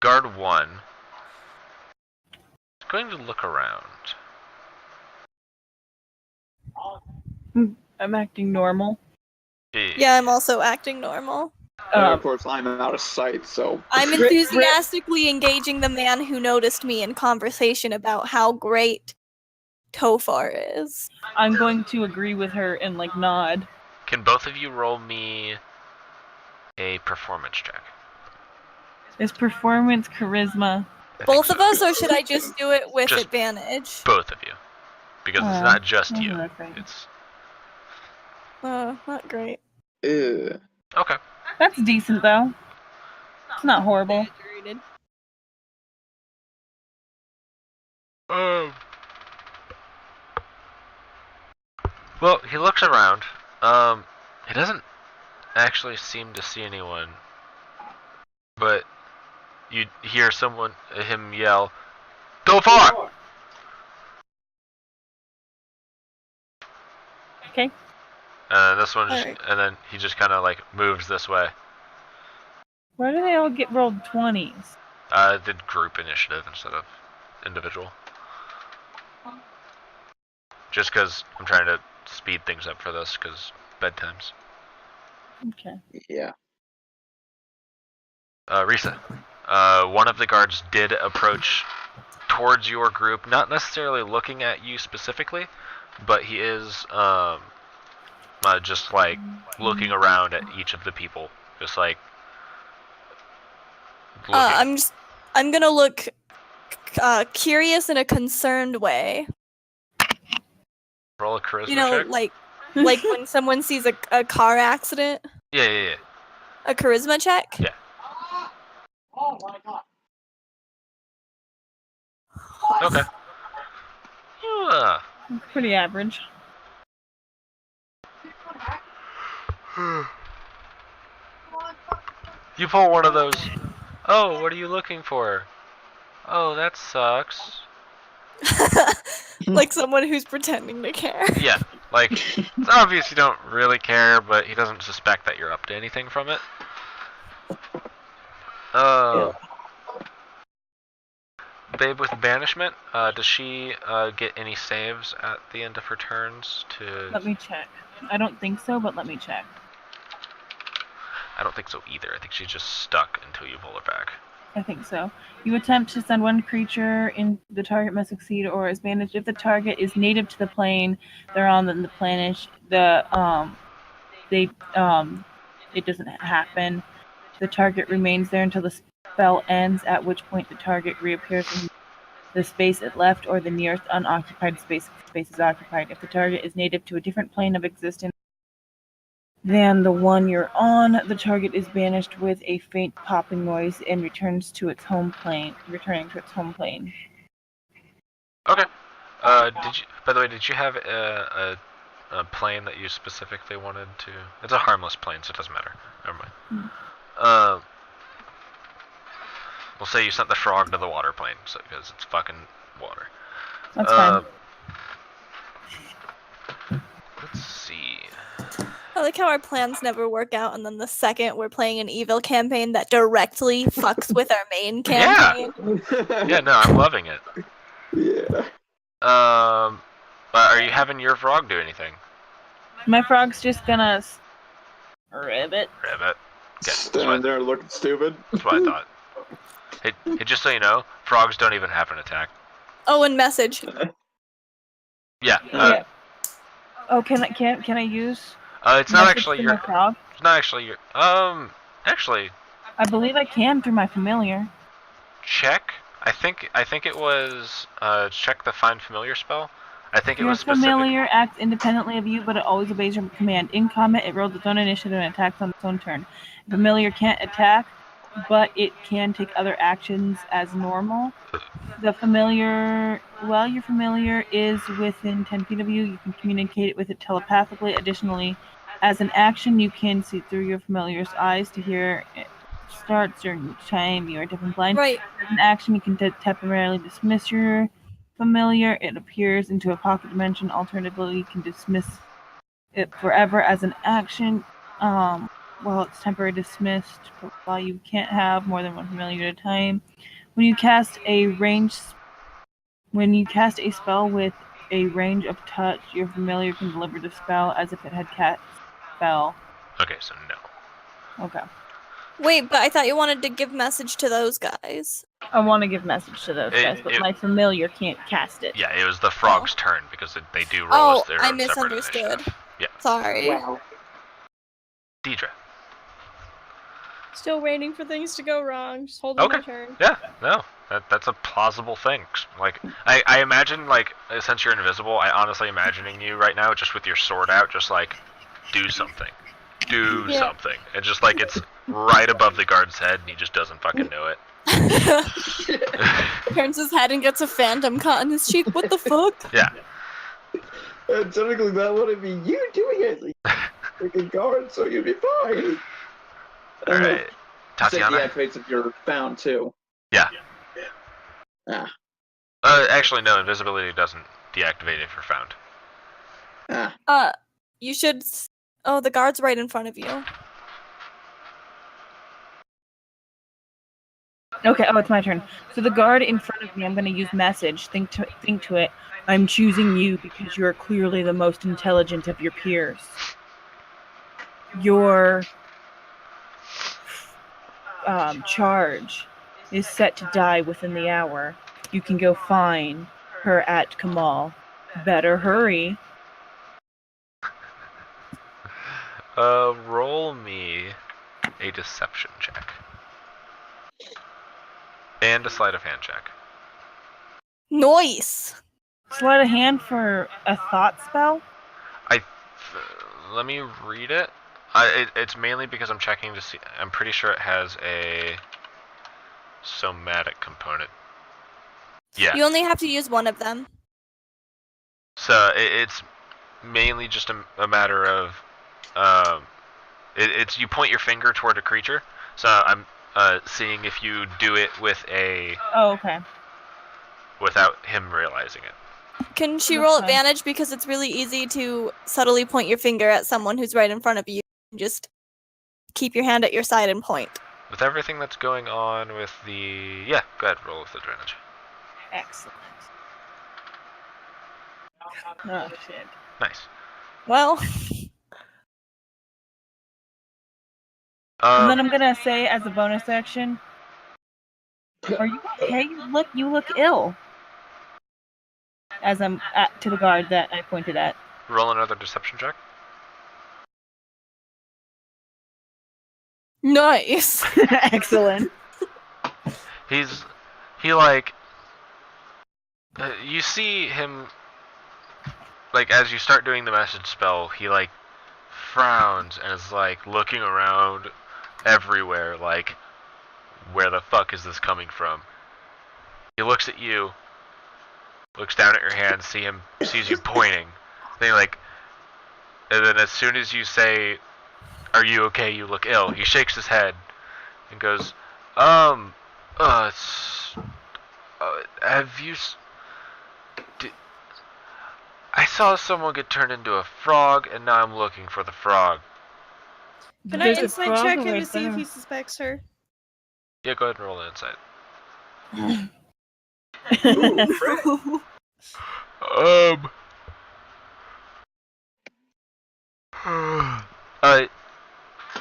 Guard 1 is going to look around. I'm acting normal. Yeah, I'm also acting normal. And of course, I'm out of sight, so. I'm Rip- enthusiastically engaging the man who noticed me in conversation about how great Tofar is. I'm going to agree with her and like nod. Can both of you roll me a performance check? Is performance charisma? I think Both of so. us, or should I just do it with Just advantage? Both of you. Because it's not just you. that's right. It's Not great. Ew. okay. That's decent though. It's not horrible. Exaggerated. Well, he looks around. He doesn't actually seem to see anyone. But you hear him yell, "Tofar!" Okay. This one just, Alright. and then he just kind of like moves this way. Why do they all get rolled 20s? The group initiative instead of individual. Just because I'm trying to speed things up for this, because bedtimes. Okay. Yeah. Risa, one of the guards did approach towards your group, not necessarily looking at you specifically, but he is just like looking around at each of the people, just like looking. I'm gonna look curious in a concerned way. Roll a charisma You know, check. like when someone sees a car accident. Yeah. A charisma check? Yeah. Okay. You, Pretty average. you pull one of those. Oh, what are you looking for? Oh, that sucks. Like someone who's pretending to care. Yeah, like, it's obvious you don't really care, but he doesn't suspect that you're up to anything from it. Babe with banishment, does she get any saves at the end of her turns to... Let me check. I don't think so, but let me check. I don't think so either. I think she's just stuck until you pull her back. I think so. You attempt to send one creature in the target must succeed or is banished if the target is native to the plane they're on. Then the planish it doesn't happen. The target remains there until the spell ends, at which point the target reappears in the space it left or the nearest unoccupied space if the space is occupied. If the target is native to a different plane of existence than the one you're on, the target is banished with a faint popping noise and returning to its home plane. Okay. By the way, did you have a plane that you specifically wanted to... It's a harmless plane, so it doesn't matter. Never mind. We'll say you sent the frog to the water plane, because it's fucking water. That's fine. Let's see. I like how our plans never work out, and then the second we're playing an evil campaign that directly fucks with our main campaign. Yeah, no, I'm loving it. Yeah. Are you having your frog do anything? My frog's just gonna ribbit. Ribbit. Okay, Stand there looking stupid. That's what I thought. Hey, just so you know, frogs don't even have an attack. Oh, and message. Yeah. Yeah. Oh, can I use? It's not message actually to your. my frog? It's not actually your. Actually, I believe I can through my familiar. check. I think it was check the find familiar spell. I think it Your was specific. familiar acts independently of you, but it always obeys your command. In combat, it rolls its own initiative and attacks on its own turn. Familiar can't attack, but it can take other actions as normal. The familiar, while your familiar is within 10 feet of you, you can communicate with it telepathically. Additionally, as an action, you can see through your familiar's eyes to hear it starts during each time you are deaf and blind. Right. As an action, you can temporarily dismiss your familiar. It appears into a pocket dimension. Alternatively, you can dismiss it forever. As an action, while it's temporarily dismissed, but while you can't have more than one familiar at a time. When you cast a spell with a range of touch, your familiar can deliver the spell as if it had cast spell. Okay, so no. Okay. Wait, but I thought you wanted to give message to those guys. I want to give message to those guys, but my familiar can't cast it. Yeah, it was the frog's turn because they do roll as their I own separate misunderstood. initiative. Yeah. Sorry. Wow. Deidre. Still waiting for things to go wrong. Just holding my turn. Yeah, no, that's a plausible thing. Like, I imagine, like, since you're invisible, I honestly imagining you right now just with your sword out, just like, do something. Do something. And just like it's right above the guard's head and he just doesn't fucking know it. Turns his head and gets a phantom caught in his cheek. What the fuck? Yeah. And typically that wouldn't be you doing it. Like a guard, so you'd be fine. Alright. Tatiana? It deactivates if you're found too. Yeah. Ah. Actually, no, invisibility doesn't deactivate if you're found. Ah. You should... Oh, the guard's right in front of you. Okay, it's my turn. So the guard in front of me, I'm going to use message. Think to it. I'm choosing you because you are clearly the most intelligent of your peers. Your charge is set to die within the hour. You can go find her at Kamal. Better hurry. Roll me a deception check. And a sleight of hand check. Nice! Sleight of hand for a thought spell? Let me read it. It's mainly because I'm checking to see. I'm pretty sure it has a somatic component. Yeah. You only have to use one of them. So it's mainly just a matter of it's you point your finger toward a creature. So I'm seeing if you do it with a. Oh, okay. Without him realizing it. Can she roll advantage because it's really easy to subtly point your finger at someone who's right in front of you? Just keep your hand at your side and point. With everything that's going on with the... Yeah, go ahead, roll with advantage. Excellent. Oh, shit. Nice. Well... and then I'm gonna say as a bonus action, are you okay? You look ill. As I'm to the guard that I pointed at. Roll another deception check. Nice. Excellent. You see him, like, as you start doing the message spell, he, like, frowns and is, like, looking around everywhere, like, where the fuck is this coming from? He looks at you, looks down at your hand, sees you pointing, then and then as soon as you say, "Are you okay? You look ill," he shakes his head and goes, have you? I saw someone get turned into a frog, and now I'm looking for the frog. Can I insight check him to see if he suspects her? Yeah, go ahead and roll an insight.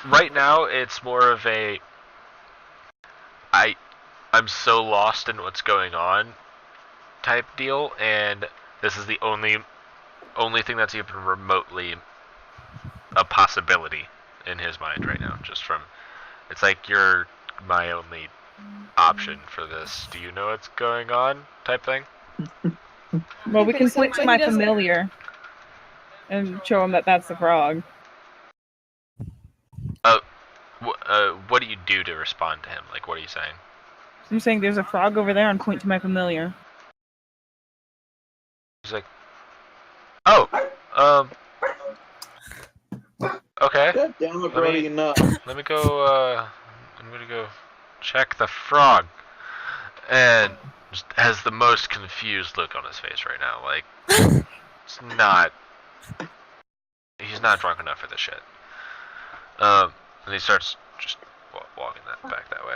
Right now it's more of a I'm so lost in what's going on type deal, and this is the only thing that's even remotely a possibility in his mind right now. Just from, it's like you're my only option for this. Do you know what's going on? Type thing. Well, we can point to my familiar and show him that that's the frog. What do you do to respond to him? Like, what are you saying? I'm saying there's a frog over there and point to my familiar. He's like, okay. God damn it, Brody, enough. Let me go, I'm gonna go check the frog. And just has the most confused look on his face right now. Like, he's not drunk enough for this shit. And he starts just walking back that way.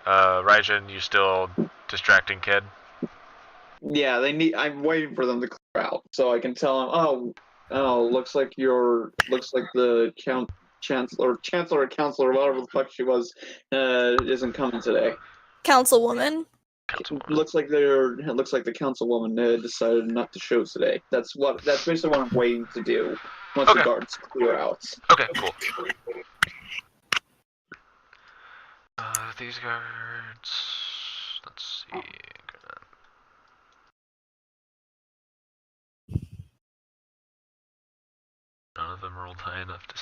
Raijin, you still distracting kid? Yeah, I'm waiting for them to clear out so I can tell them. Looks like the chancellor, or counselor, whatever the fuck she was, isn't coming today. Councilwoman. Looks like the councilwoman decided not to show today. That's basically what I'm waiting to do once the guards clear out. Okay, cool. These guards. Let's see. None of them rolled high enough to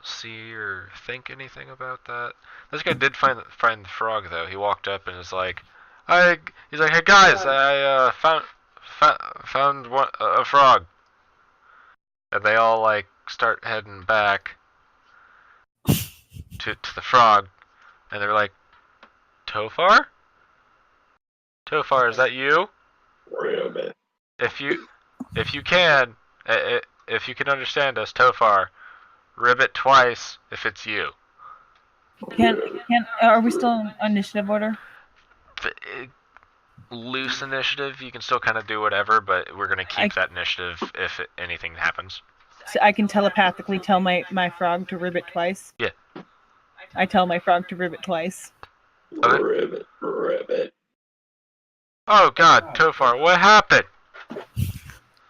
see or think anything about that. This guy did find the frog though. He walked up and is like, he's like, hey guys, I found a frog. And they all like start heading back to the frog, and they're like, Tofar? Tofar, is that you? Wait a minute. If you can understand us, Tofar, ribbit twice if it's you. Are we still in initiative order? Loose initiative, you can still kind of do whatever, but we're gonna keep that initiative if anything happens. So I can telepathically tell my frog to ribbit twice? Yeah. I tell my frog to ribbit twice. Okay. Ribbit. Oh god, Tofar, what happened?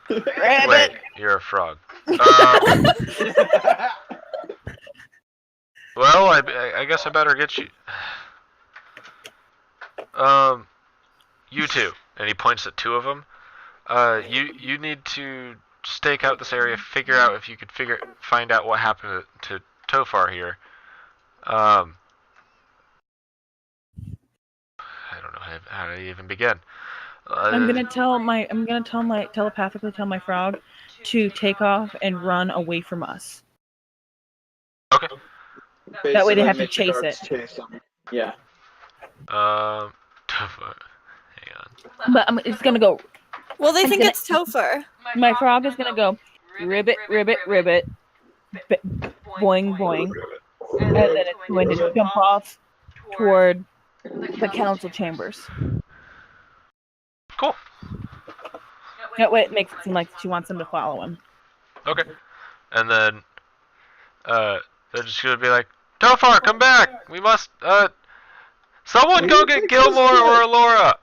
Ribbit! Wait, you're a frog. Well, I guess I better get you. You two, and he points at two of them. You need to stake out this area, figure out if you could find out what happened to Tofar here. I don't know how to even begin. I'm gonna telepathically tell my frog to take off and run away from us. Okay. That way they have to Make the chase guards it. Chase them. Yeah. Tofar, hang on. But it's gonna go. Well, they think it's Topher. My frog is gonna go ribbit, ribbit, ribbit, boing, boing, and then it's going to jump off toward the council chambers. Cool. That way it makes it seem like she wants them to follow him. Okay. And then, they're just gonna be like, Tofar, come back! We must, someone go get Gilmore or Alora!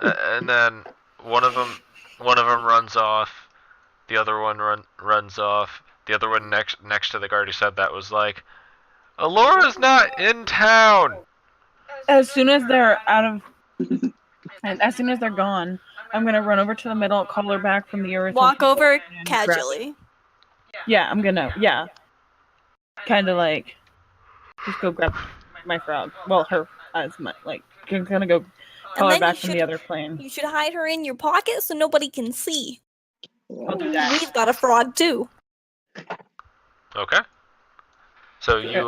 And then one of them runs off. The other one runs off. The other one next to the guard who said that was like, Alora's not in town. As soon as they're as soon as they're gone, I'm gonna run over to the middle, call her back from the earth. Walk over casually. Yeah, I'm gonna. Yeah, kind of like just go grab my frog. Well, her as my I'm gonna go call her back from the other plane. You should hide her in your pocket so nobody can see. I'll do that. We've got a frog too. Okay. So you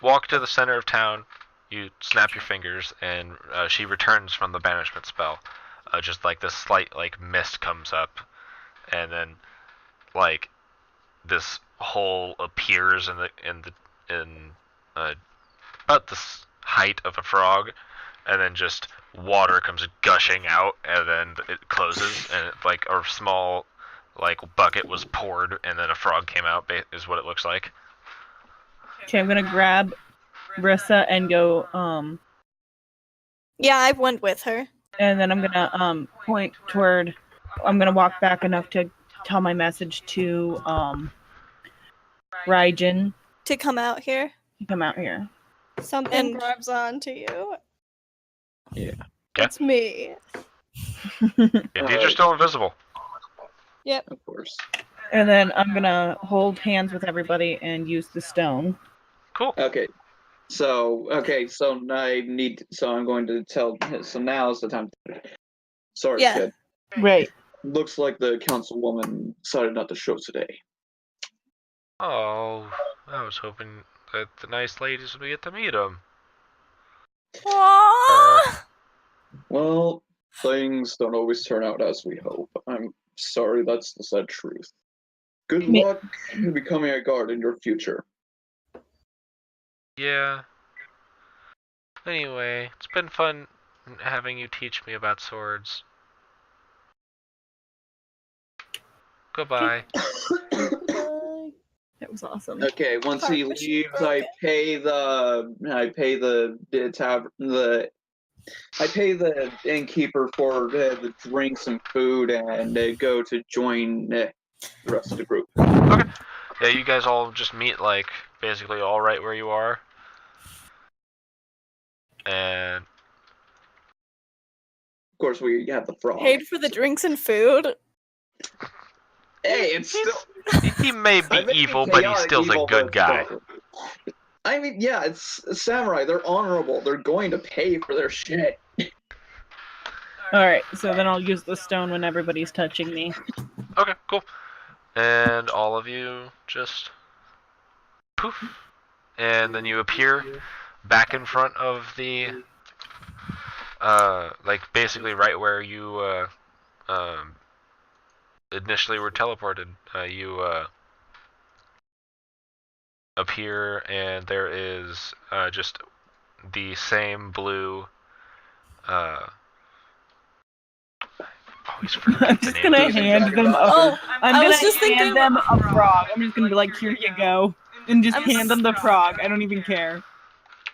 walk to the center of town. You snap your fingers, and she returns from the banishment spell. Just like this slight mist comes up, and then this hole appears in about the height of a frog, and then just water comes gushing out, and then it closes, and a small bucket was poured, and then a frog came out. Is what it looks like. Okay, I'm gonna grab Brissa and go. Yeah, I went with her. And then I'm gonna point toward. I'm gonna walk back enough to tell my message to Raijin To come out here. to come out here. Something grabs on to you. Yeah. It's me. Indeed, you're still invisible. Yep. Of course. And then I'm gonna hold hands with everybody and use the stone. Cool. Okay. So I'm going to tell. So now's the time. Sorry, Yeah. kid. Right. Looks like the councilwoman decided not to show today. Oh, I was hoping that the nice ladies would get to meet him. Aww. Well, things don't always turn out as we hope. I'm sorry, that's the sad truth. Good Me- luck becoming a guard in your future. Yeah. Anyway, it's been fun having you teach me about swords. Goodbye. That was awesome. Okay, once he Heart machine leaves, I pay the innkeeper for the drinks and food, and go to join the rest of the group. Okay. Yeah, you guys all just meet, like, basically all right where you are. And Of course, we have the frog. Paid for the drinks and food. Hey, it's still. he may be I may evil, but he chaotic still's a evil, good but guy. still. I mean, yeah, it's samurai. They're honorable. They're going to pay for their shit. Alright, so then I'll use the stone when everybody's touching me. Okay, cool. And all of you just poof. And then you appear back in front of the like basically right where you initially were teleported. You appear, and there is just the same blue always forget I'm the just name. gonna hand them Oh, I'm I gonna was just hand thinking- them a frog. I'm just gonna be like, here you go. And just I'm hand them the frog. I don't even care.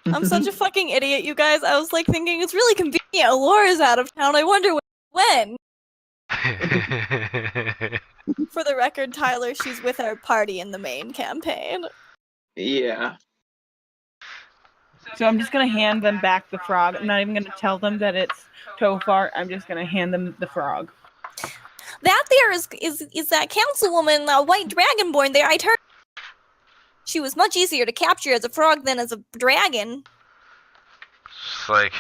I'm such a fucking idiot, you guys. I was like thinking it's really convenient. Laura's out of town. I wonder when. For the record, Tyler, she's with our party in the main campaign. Yeah. So I'm just gonna hand them back the frog. I'm not even gonna tell them that it's Tofar. I'm just gonna hand them the frog. That there is that councilwoman, White Dragonborn there. I'd heard she was much easier to capture as a frog than as a dragon. It's like,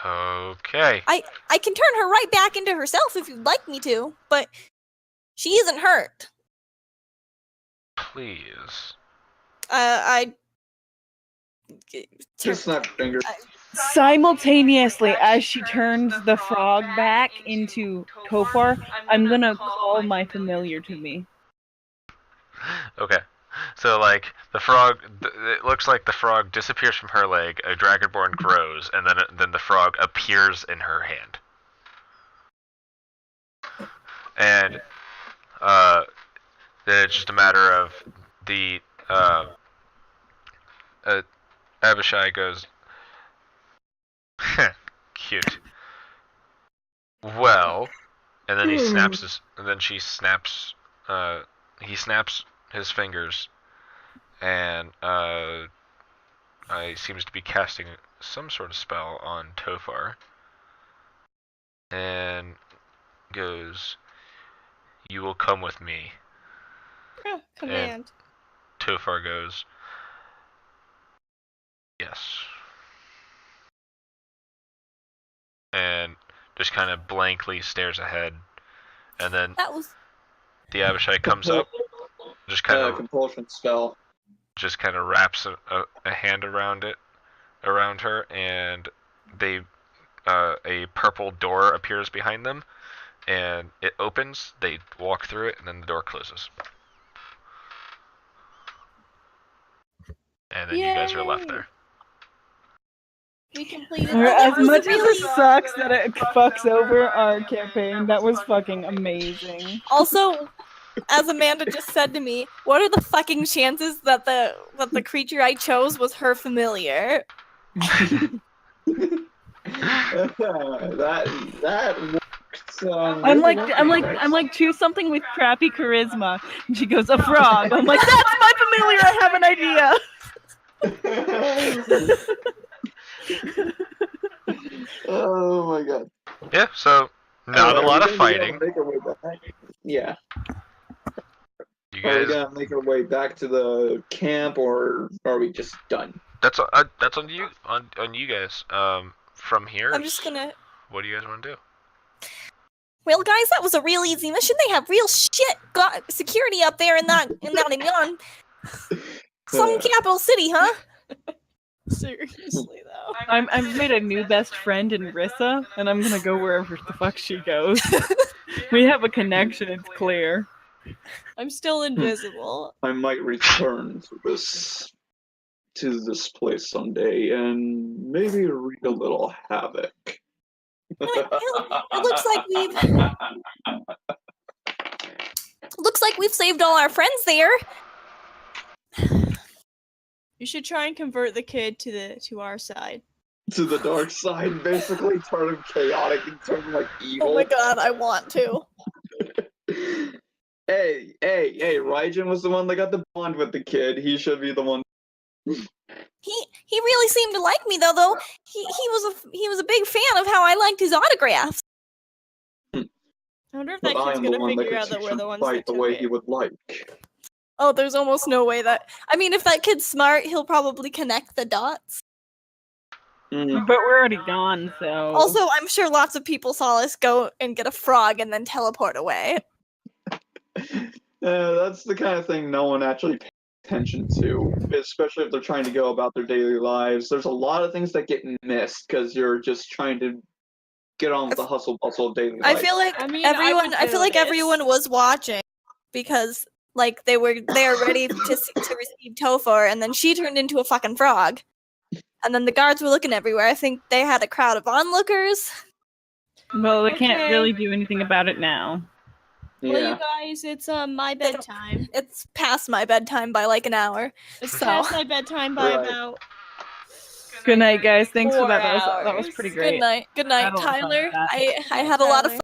okay. I can turn her right back into herself if you'd like me to, but she isn't hurt. Please. I Just snap your finger. Simultaneously, as she turns the frog back into Tofar, I'm gonna call my familiar to me. Okay. So, like, the frog, it looks like the frog disappears from her leg, a dragonborn grows, and then the frog appears in her hand. And, then it's just a matter of the, Abishai goes, cute. Well, and then he snaps his, and then she snaps, he snaps his fingers, and he seems to be casting some sort of spell on Tofar, and goes, "You will come with me." Command. Tofar goes, "Yes," and just kind of blankly stares ahead, and then that was the Abishai comes up, just kind of compulsion spell. just kind of wraps a hand around her, and they a purple door appears behind them, and it opens. They walk through it, and then the door closes, and then you guys are left there. we completed. As that was much as really it sucks that it fucks over our campaign, that was fucking amazing. Also, as Amanda just said to me, what are the fucking chances that the creature I chose was her familiar? that worked. I'm like choose something with crappy charisma. And she goes, a frog. I'm like, that's my familiar. I have an idea. Oh my god. Yeah, so not a lot of fighting. Make our way back? Yeah. You Are we guys, gonna make our way back to the camp, or are we just done? that's on you guys. From here, I'm just gonna. what do you guys want to do? Well, guys, that was a real easy mission. They have real shit security up there in that Nottingham. Some capital city, huh? Seriously though. I've made a new best friend in Rissa, and I'm gonna go wherever the fuck she goes. We have a connection, it's clear. I'm still invisible. I might return to this place someday and maybe wreak a little havoc. It looks like we've saved all our friends there. You should try and convert the kid to our side. To the dark side, basically turn him chaotic and turn him like evil. Oh my god, I want to. Hey, Raijin was the one that got the bond with the kid. He should be the one. He really seemed to like me though. He was a big fan of how I liked his autographs. I wonder if that But I kid's am the gonna one that figure could out that teach we're him the to ones fight that the took way it. he would like. Oh, there's almost no way that. I mean, if that kid's smart, he'll probably connect the dots. Mm. But we're already gone, so. Also, I'm sure lots of people saw us go and get a frog and then teleport away. That's the kind of thing no one actually pays attention to, especially if they're trying to go about their daily lives. There's a lot of things that get missed because you're just trying to get on with the hustle bustle of daily life. I feel like I mean, I would I feel like notice. everyone was watching because like they were ready to receive Topher, and then she turned into a fucking frog, and then the guards were looking everywhere. I think they had a crowd of onlookers. Well, they can't Okay. really do anything about it now. Well, you Yeah. guys, it's my bedtime. It's past my bedtime by like an hour. It's So- past my bedtime by Right. about. Good night, guys. Thanks for 4 that. That was pretty hours. great. Good night, I don't Tyler. like that. I had a lot of fun.